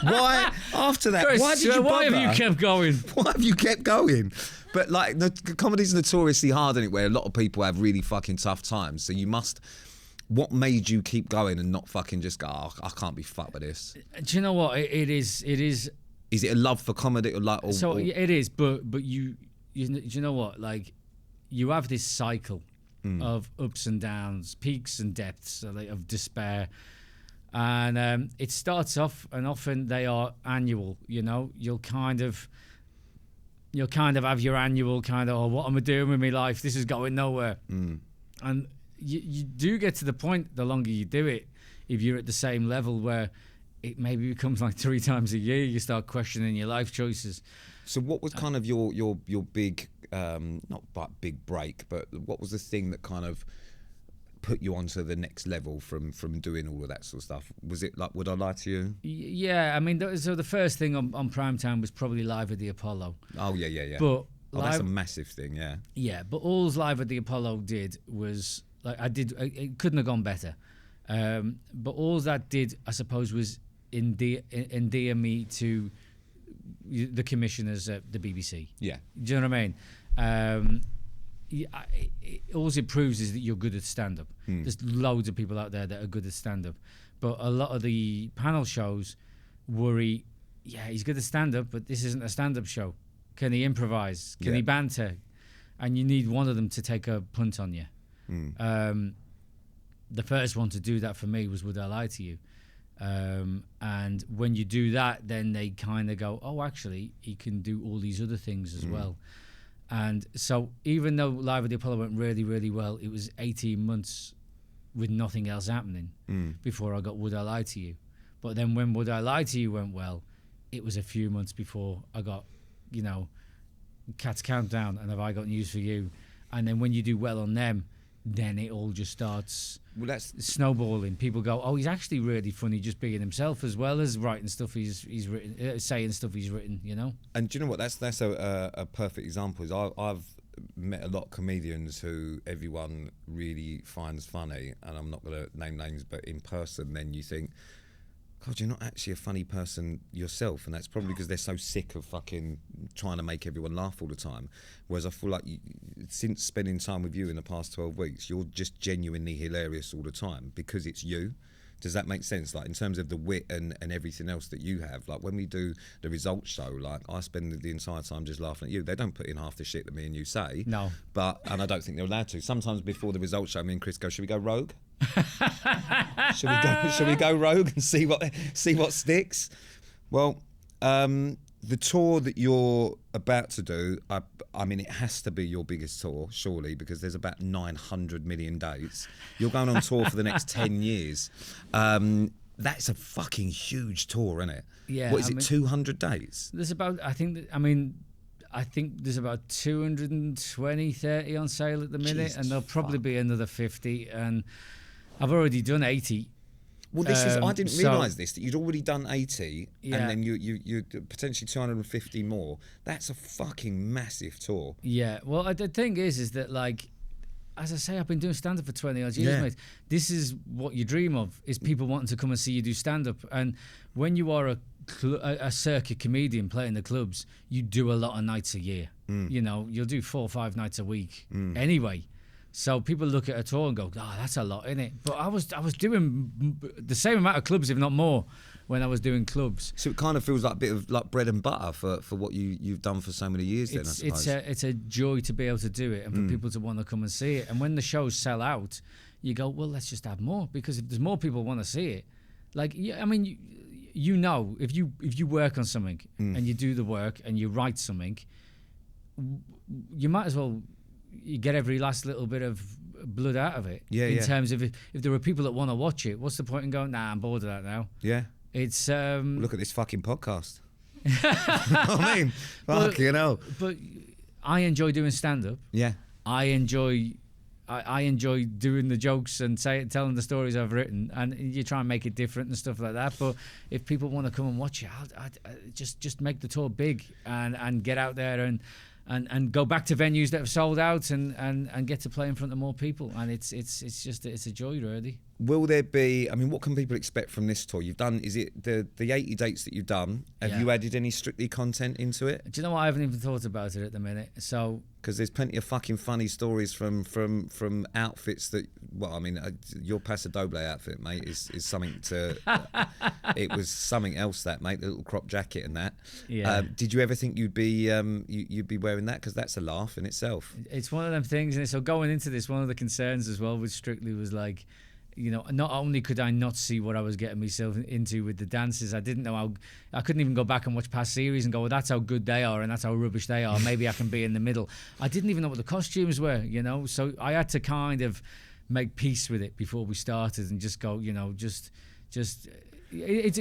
Why, after that, Chris, why did you bother? Why have you kept going? Why have you kept going? But, like, comedy's notoriously hard, isn't it, where a lot of people have really fucking tough times. So you must... What made you keep going and not fucking just go, oh, I can't be fucked with this? Do you know what? It is... Is it a love for comedy or like... It is, but you know what? Like, you have this cycle of ups and downs, peaks and depths of despair, and it starts off, and often they are annual. You'll kind of have your annual kind of, oh, what am I doing with my life? This is going nowhere. And you do get to the point, the longer you do it, if you're at the same level, where it maybe becomes like 3 times a year, you start questioning your life choices. So what was kind of your big, not big break, but what was the thing that kind of put you onto the next level from doing all of that sort of stuff? Was it like Would I Lie to You? Yeah, I mean, so the first thing on Primetime was probably Live at the Apollo. Oh, yeah. But that's a massive thing, yeah. Yeah, but all Live at the Apollo did was, like, it couldn't have gone better. But all that did, I suppose, was endear me to the commissioners at the BBC. Yeah. Do you know what I mean? All it proves is that you're good at stand-up. There's loads of people out there that are good at stand-up. But a lot of the panel shows worry, he's good at stand-up, but this isn't a stand-up show. Can he improvise? Can he banter? And you need one of them to take a punt on you. The first one to do that for me was Would I Lie to You? And when you do that, then they kind of go, oh, actually, he can do all these other things as well. And so even though Live at the Apollo went really, really well, it was 18 months with nothing else happening before I got Would I Lie to You? But then when Would I Lie to You went well, it was a few months before I got, Cat's Countdown and Have I Got News for You? And then when you do well on them, then it all just starts snowballing. People go, oh, he's actually really funny just being himself, as well as writing stuff he's written, saying stuff he's written, And do you know what? That's a perfect example. Is I've met a lot of comedians who everyone really finds funny, and I'm not going to name names, but in person, then you think, God, you're not actually a funny person yourself, and that's probably because they're so sick of fucking trying to make everyone laugh all the time. Whereas I feel like since spending time with you in the past 12 weeks, you're just genuinely hilarious all the time because it's you. Does that make sense? Like, in terms of the wit and everything else that you have, like when we do the results show, like I spend the entire time just laughing at you. They don't put in half the shit that me and you say. No. And I don't think they're allowed to. Sometimes before the results show, me and Chris go, should we go rogue? Should we go rogue and see what sticks? Well, the tour that you're about to do, I mean, it has to be your biggest tour, surely, because there's about 900 million dates. You're going on tour for the next 10 years. That's a fucking huge tour, isn't it? Yeah. What is it, 200 dates? There's about, I think there's about 220, 30 on sale at the minute, Jesus and there'll probably fuck. be another 50, and I've already done 80. Well, this is. I didn't so- realise this, that you'd already done 80, Yeah. and then you potentially 250 more. That's a fucking massive tour. Yeah. Well, the thing is that like, as I say, I've been doing stand-up for 20 odd years, Yeah. mate. This is what you dream of, is people wanting to come and see you do stand-up. And when you are a circuit comedian playing the clubs, you do a lot of nights a year. You know, you'll do 4 or 5 nights a week anyway. So people look at a tour and go, "Oh, that's a lot, innit?" But I was doing the same amount of clubs, if not more, when I was doing clubs. So it kind of feels like a bit of like bread and butter for what you've done for so many years. Then I suppose. It's a joy to be able to do it and for people to want to come and see it. And when the shows sell out, you go, well, let's just add more, because if there's more people want to see it, like, I mean, you know, if you work on something and you do the work and you write something, you might as well you get every last little bit of blood out of it. Yeah, in yeah. terms of if there are people that want to watch it, what's the point in going, nah, I'm bored of that now. Yeah. It's Look at this fucking podcast. I mean, fucking hell. But I enjoy doing stand-up. Yeah. I enjoy doing the jokes and telling the stories I've written, and you try and make it different and stuff like that. But if people want to come and watch it, I just make the tour big and get out there and go back to venues that have sold out and get to play in front of more people. And it's a joy, really. Will there be? I mean, what can people expect from this tour? You've done. Is it the 80 dates that you've done? Have Yeah. you added any Strictly content into it? Do you know what? I haven't even thought about it at the minute. So Because there's plenty of fucking funny stories from outfits that. Well, I mean, your Paso Doble outfit, mate, is something to. It was something else, that, mate. The little crop jacket and that. Yeah. Did you ever think you'd be wearing that? Because that's a laugh in itself. it's one of them things, and so going into this, one of the concerns as well with Strictly was like, you know, not only could I not see what I was getting myself into with the dances, I didn't know how. I couldn't even go back and watch past series and go, well, that's how good they are and that's how rubbish they are. Maybe I can be in the middle. I didn't even know what the costumes were, you know. So I had to kind of make peace with it before we started and just go, you know,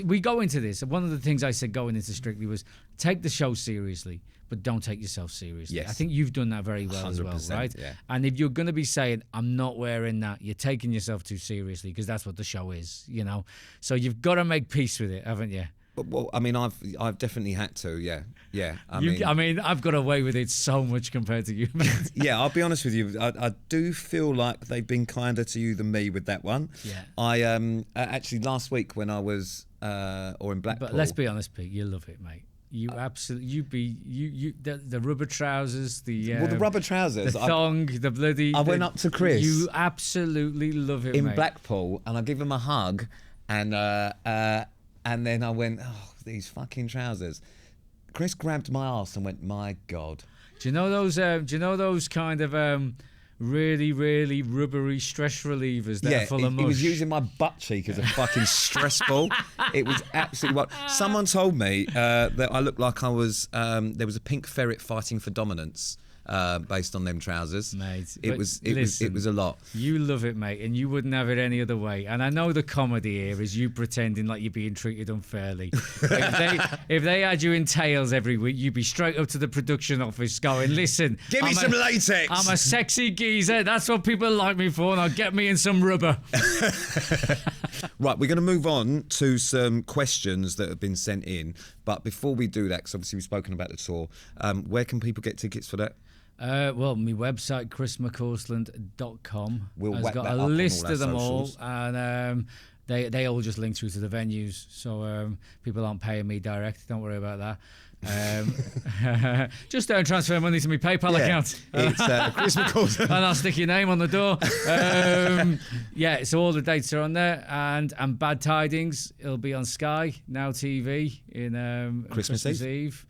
we go into this. One of the things I said going into Strictly was take the show seriously, but don't take yourself seriously. Yes. I think you've done that very well as well, 100%, right? yeah. And if you're going to be saying, I'm not wearing that, you're taking yourself too seriously, because that's what the show is, you know? So you've got to make peace with it, haven't you? But, well, I mean, I've definitely had to. Yeah. I mean, I've got away with it so much compared to you, mate. Yeah, I'll be honest with you. I do feel like they've been kinder to you than me with that one. Yeah. I actually last week when I was or in Blackpool. But let's be honest, Pete, you love it, mate. You absolutely, the rubber trousers, the rubber trousers, the thong, the bloody. I went up to Chris. You absolutely love it, in mate. Blackpool, and I give him a hug, and then I went, oh, these fucking trousers. Chris grabbed my arse and went, my God. Do you know those kind of really, really rubbery stress relievers that are full of mush? He was using my butt cheek as a fucking stress ball. It was absolutely wild. Someone told me that I looked like I was. There was a pink ferret fighting for dominance. Based on them trousers, mate. It was a lot. You love it, mate, and you wouldn't have it any other way. And I know the comedy here is you pretending like you're being treated unfairly. if they had you in tails every week, you'd be straight up to the production office going, "Listen, give me some latex. I'm a sexy geezer. That's what people like me for. Now get me in some rubber." Right, we're going to move on to some questions that have been sent in. But before we do that, because obviously we've spoken about the tour, where can people get tickets for that? Well, my website, chrismccausland.com, We'll has whack got that a up on list all our of them socials. all, and they all just link through to the venues, so people aren't paying me direct. Don't worry about that. Just don't transfer money to my PayPal account. It's Chris McCausland. And I'll stick your name on the door. Yeah, so all the dates are on there, and Bad Tidings, it'll be on Sky Now TV in Christmas Eve.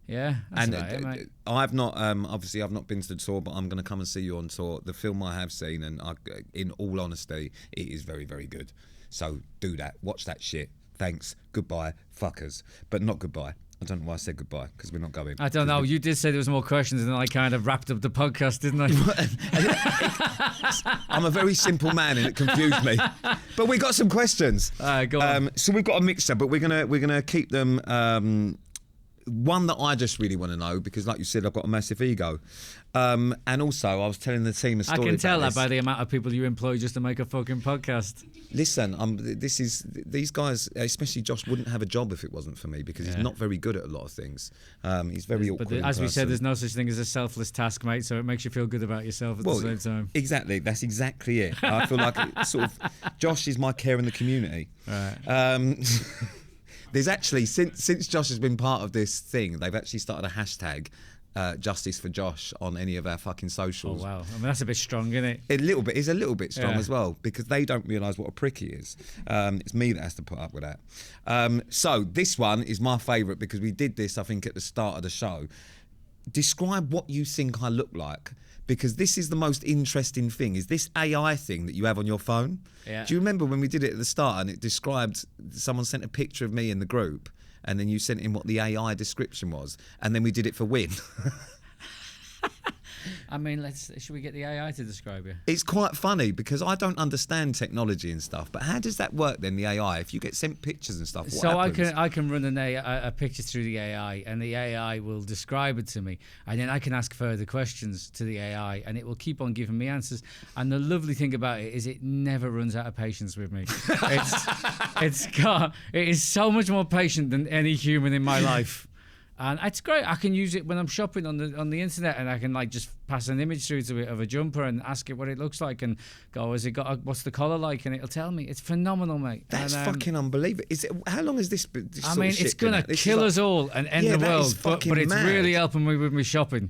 Yeah, that's And about it, mate. I've not, obviously, I've not been to the tour, but I'm going to come and see you on tour. The film I have seen, and in all honesty, it is very, very good. So do that. Watch that shit. Thanks. Goodbye, fuckers. But not goodbye. I don't know why I said goodbye, because we're not going. I don't know. You did say there was more questions, and then I kind of wrapped up the podcast, didn't I? I'm a very simple man, and it confused me. But we got some questions. Go on. So we've got a mixture, but we're gonna keep them. one that I just really want to know, because like you said, I've got a massive ego. And also, I was telling the team a story. I can tell about that by the amount of people you employ just to make a fucking podcast. Listen, these guys, especially Josh, wouldn't have a job if it wasn't for me, because he's not very good at a lot of things. He's very awkward. But as we said, there's no such thing as a selfless task, mate. So it makes you feel good about yourself at the same time. Exactly, that's exactly it. I feel like Josh is my care in the community. Right. There's actually, since Josh has been part of this thing, they've actually started a hashtag, Justice for Josh, on any of our fucking socials. Oh, wow. I mean, that's a bit strong, isn't it? A little bit. It's a little bit strong as well, because they don't realise what a prick he is. It's me that has to put up with that. So this one is my favourite, because we did this, I think, at the start of the show. Describe what you think I look like, because this is the most interesting thing, is this AI thing that you have on your phone. Yeah. Do you remember when we did it at the start and it described, someone sent a picture of me in the group, and then you sent in what the AI description was, and then we did it for Win. I mean, should we get the AI to describe you? It's quite funny, because I don't understand technology and stuff, but how does that work then, the AI? If you get sent pictures and stuff, what happens? I can run a picture through the AI, and the AI will describe it to me, and then I can ask further questions to the AI, and it will keep on giving me answers. And the lovely thing about it is it never runs out of patience with me. It is so much more patient than any human in my life. And it's great. I can use it when I'm shopping on the internet, and I can like just pass an image through to it of a jumper and ask it what it looks like, and go, what's the collar like? And it'll tell me. It's phenomenal, mate. That's fucking unbelievable. How long has this been? I mean, it's gonna kill us all and end the world, but it's mad. really helping me with my shopping.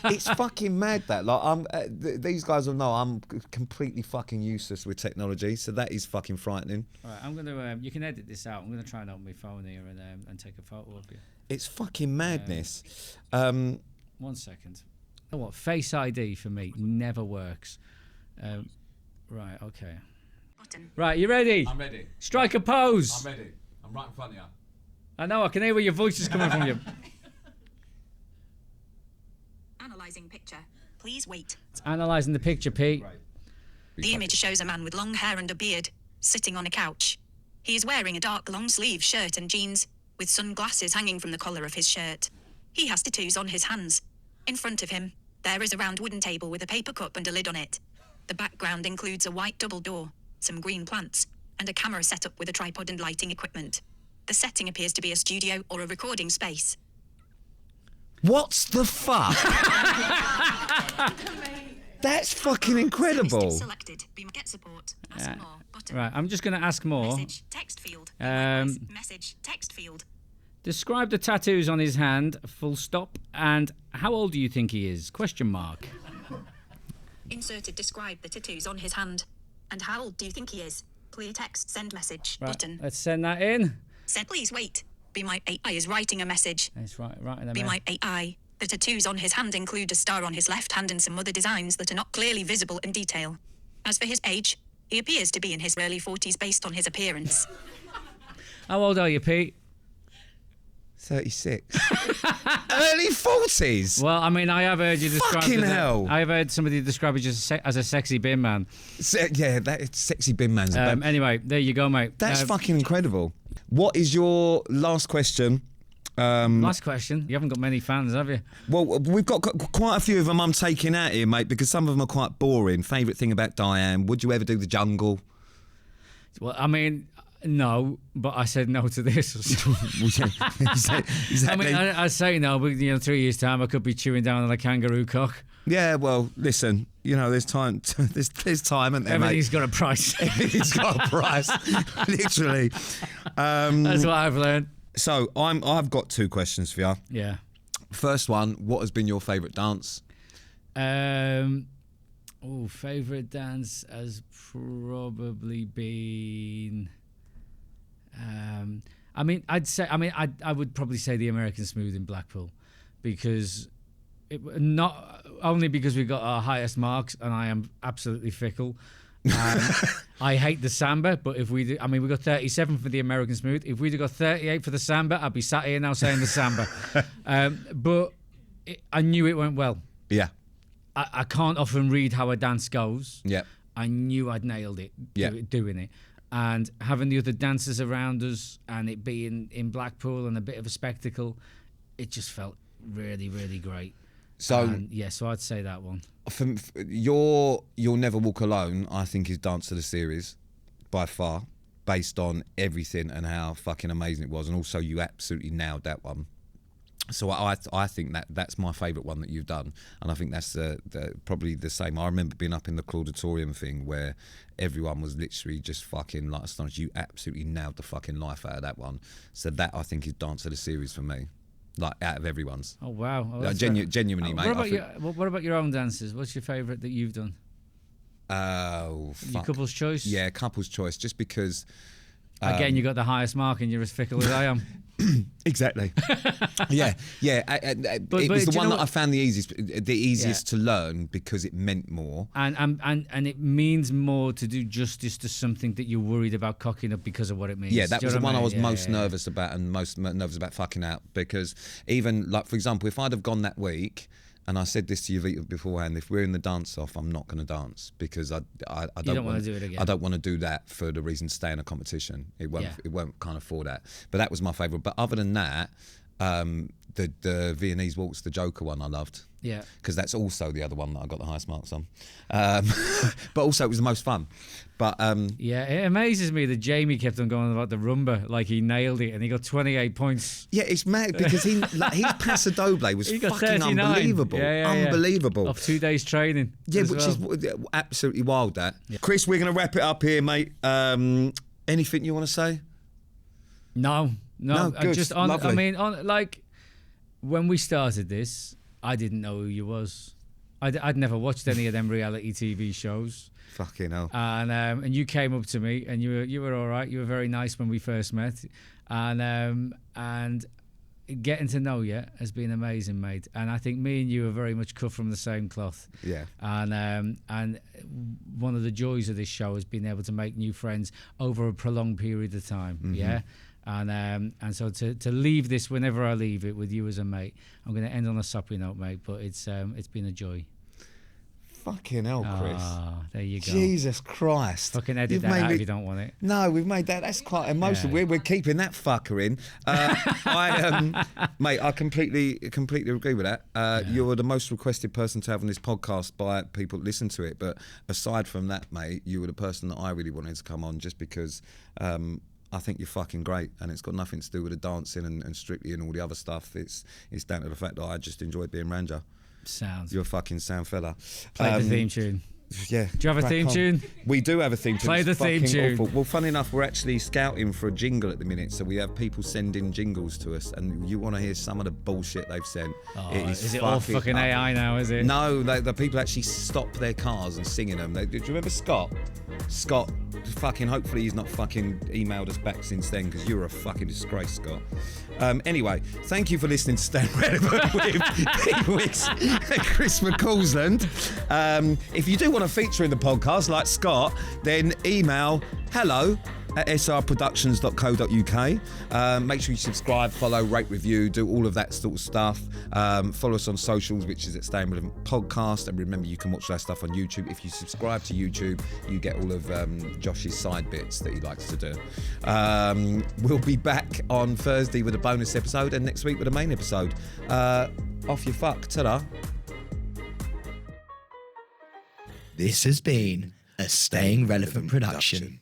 It's fucking mad that. Like, these guys will know I'm completely fucking useless with technology, so that is fucking frightening. All right, I'm gonna. You can edit this out. I'm gonna try and open my phone here and take a photo of you. It's fucking madness. 1 second. You know what? Face ID for me never works. Right, okay. Button. Right, you ready? I'm ready. Strike a pose. I'm ready. I'm right in front of you. I know, I can hear where your voice is coming from you. Analyzing picture. Please wait. It's analysing the picture, Pete. Right. The image shows a man with long hair and a beard, sitting on a couch. He is wearing a dark long-sleeve shirt and jeans, with sunglasses hanging from the collar of his shirt. He has tattoos on his hands. In front of him, there is a round wooden table with a paper cup and a lid on it. The background includes a white double door, some green plants, and a camera set up with a tripod and lighting equipment. The setting appears to be a studio or a recording space. What's the fuck? That's fucking incredible. Selected. Get support. Ask more. Button. Right, I'm just going to ask more. Message. Text field. Message. Text field. Describe the tattoos on his hand, full stop, and how old do you think he is? Question mark. Inserted. Describe the tattoos on his hand. And how old do you think he is? Clear text. Send message. Right, Button. let's send that in. Send. Please wait. Be My AI is writing a message. It's right in the Be middle. My AI. The tattoos on his hand include a star on his left hand and some other designs that are not clearly visible in detail. As for his age, he appears to be in his early 40s based on his appearance. How old are you, Pete? 36. Early 40s. Well, I mean, I have heard you describe. Fucking hell. I have heard somebody describe you as a sexy bin man. Yeah, that sexy bin man's Anyway, there you go, mate. That's fucking incredible. What is your last question? Last question. You haven't got many fans, have you? Well, we've got quite a few of them I'm taking out here, mate, because some of them are quite boring. Favourite thing about Diane? Would you ever do the jungle? Well, I mean, no, but I said no to this. Exactly. I mean, I say no, but 3 years' time, I could be chewing down on a kangaroo cock. Yeah, well, listen, there's time. There's time, and everything's got a price. Everything's got a price, literally. That's what I've learned. So I've got two questions for you. Yeah. First one, what has been your favourite dance? Favourite dance has probably been. I would probably say the American Smooth in Blackpool, because not only because we got our highest marks and I am absolutely fickle. I hate the samba, but if we do, we got 37 for the American Smooth. If we'd have got 38 for the samba, I'd be sat here now saying the samba. But I knew it went well. Yeah. I can't often read how a dance goes. Yeah. I knew I'd nailed it. Yeah. Doing it. and having the other dancers around us and it being in Blackpool and a bit of a spectacle, it just felt really, really great. So so I'd say that one. You'll Never Walk Alone, I think, is Dance of the Series by far, based on everything and how fucking amazing it was, and also you absolutely nailed that one. So I think that's my favourite one that you've done, and I think that's probably the same. I remember being up in the Clauditorium thing where everyone was literally just fucking like astonished. You absolutely nailed the fucking life out of that one. So that, I think, is Dance of the Series for me. Like, out of everyone's. Oh, wow. Oh, genuinely, mate. What about your own dances? What's your favourite that you've done? Oh, fuck. Your couple's choice? Yeah, couple's choice. Just because... Again, you got the highest mark and you're as fickle as I am. Exactly. yeah. It was the one that I found the easiest to learn because it meant more. And it means more to do justice to something that you're worried about cocking up because of what it means. Yeah, that was the one I was most nervous about, and most nervous about fucking out, because even, like, for example, if I'd have gone that week, and I said this to you beforehand, if we're in the dance-off, I'm not going to dance, because I don't want to do it again. I don't want to do that for the reason to stay in a competition. It won't kind of for that. But that was my favourite. But other than that, the Viennese waltz, the Joker one, I loved. Yeah. Because that's also the other one that I got the highest marks on. But also it was the most fun. But yeah, it amazes me that Jamie kept on going about the rumba, like he nailed it and he got 28 points. Yeah, it's mad because his Paso Doble was fucking 39. unbelievable. Unbelievable. Of 2 days training. Yeah, which is absolutely wild, that. Yeah. Chris, we're going to wrap it up here, mate. Anything you want to say? No, good. Like, when we started this, I didn't know who you was. I'd never watched any of them reality TV shows. Fucking hell. And you came up to me and you were all right. You were very nice when we first met, and getting to know you has been amazing, mate. And I think me and you are very much cut from the same cloth. Yeah. And one of the joys of this show has been able to make new friends over a prolonged period of time. Mm-hmm. Yeah. And so to leave this whenever I leave it with you as a mate, I'm going to end on a soppy note, mate. But it's been a joy. Fucking hell, Chris. There you go. Jesus Christ. Fucking edit that out if you don't want it. No, we've made that. That's quite emotional. Yeah. We're keeping that fucker in. Mate, I completely agree with that. You're the most requested person to have on this podcast by people that listen to it. But aside from that, mate, you were the person that I really wanted to come on, just because I think you're fucking great, and it's got nothing to do with the dancing and Strictly and all the other stuff. It's down to the fact that I just enjoyed being around you. Sounds. You're a fucking sound fella. Play the theme tune. Yeah. Do you have a theme tune? We do have a theme tune. Play the theme tune. Awful. Well, funny enough, we're actually scouting for a jingle at the minute, so we have people sending jingles to us, and you want to hear some of the bullshit they've sent. Oh, is it all fucking AI now, is it? No, the people actually stop their cars and singing them. Do you remember Scott? Scott, fucking, hopefully he's not fucking emailed us back since then, because you're a fucking disgrace, Scott. Anyway, thank you for listening to Stay Relevant with Pete Wicks and Chris McCausland. If you do want to feature in the podcast like Scott, then email hello@srproductions.co.uk. Make sure you subscribe, follow, rate, review, do all of that sort of stuff. Follow us on socials, which is at Staying Relevant Podcast. And remember, you can watch that stuff on YouTube. If you subscribe to YouTube, you get all of Josh's side bits that he likes to do. We'll be back on Thursday with a bonus episode, and next week with a main episode. Off your fuck. Ta-da. This has been a Staying Relevant production.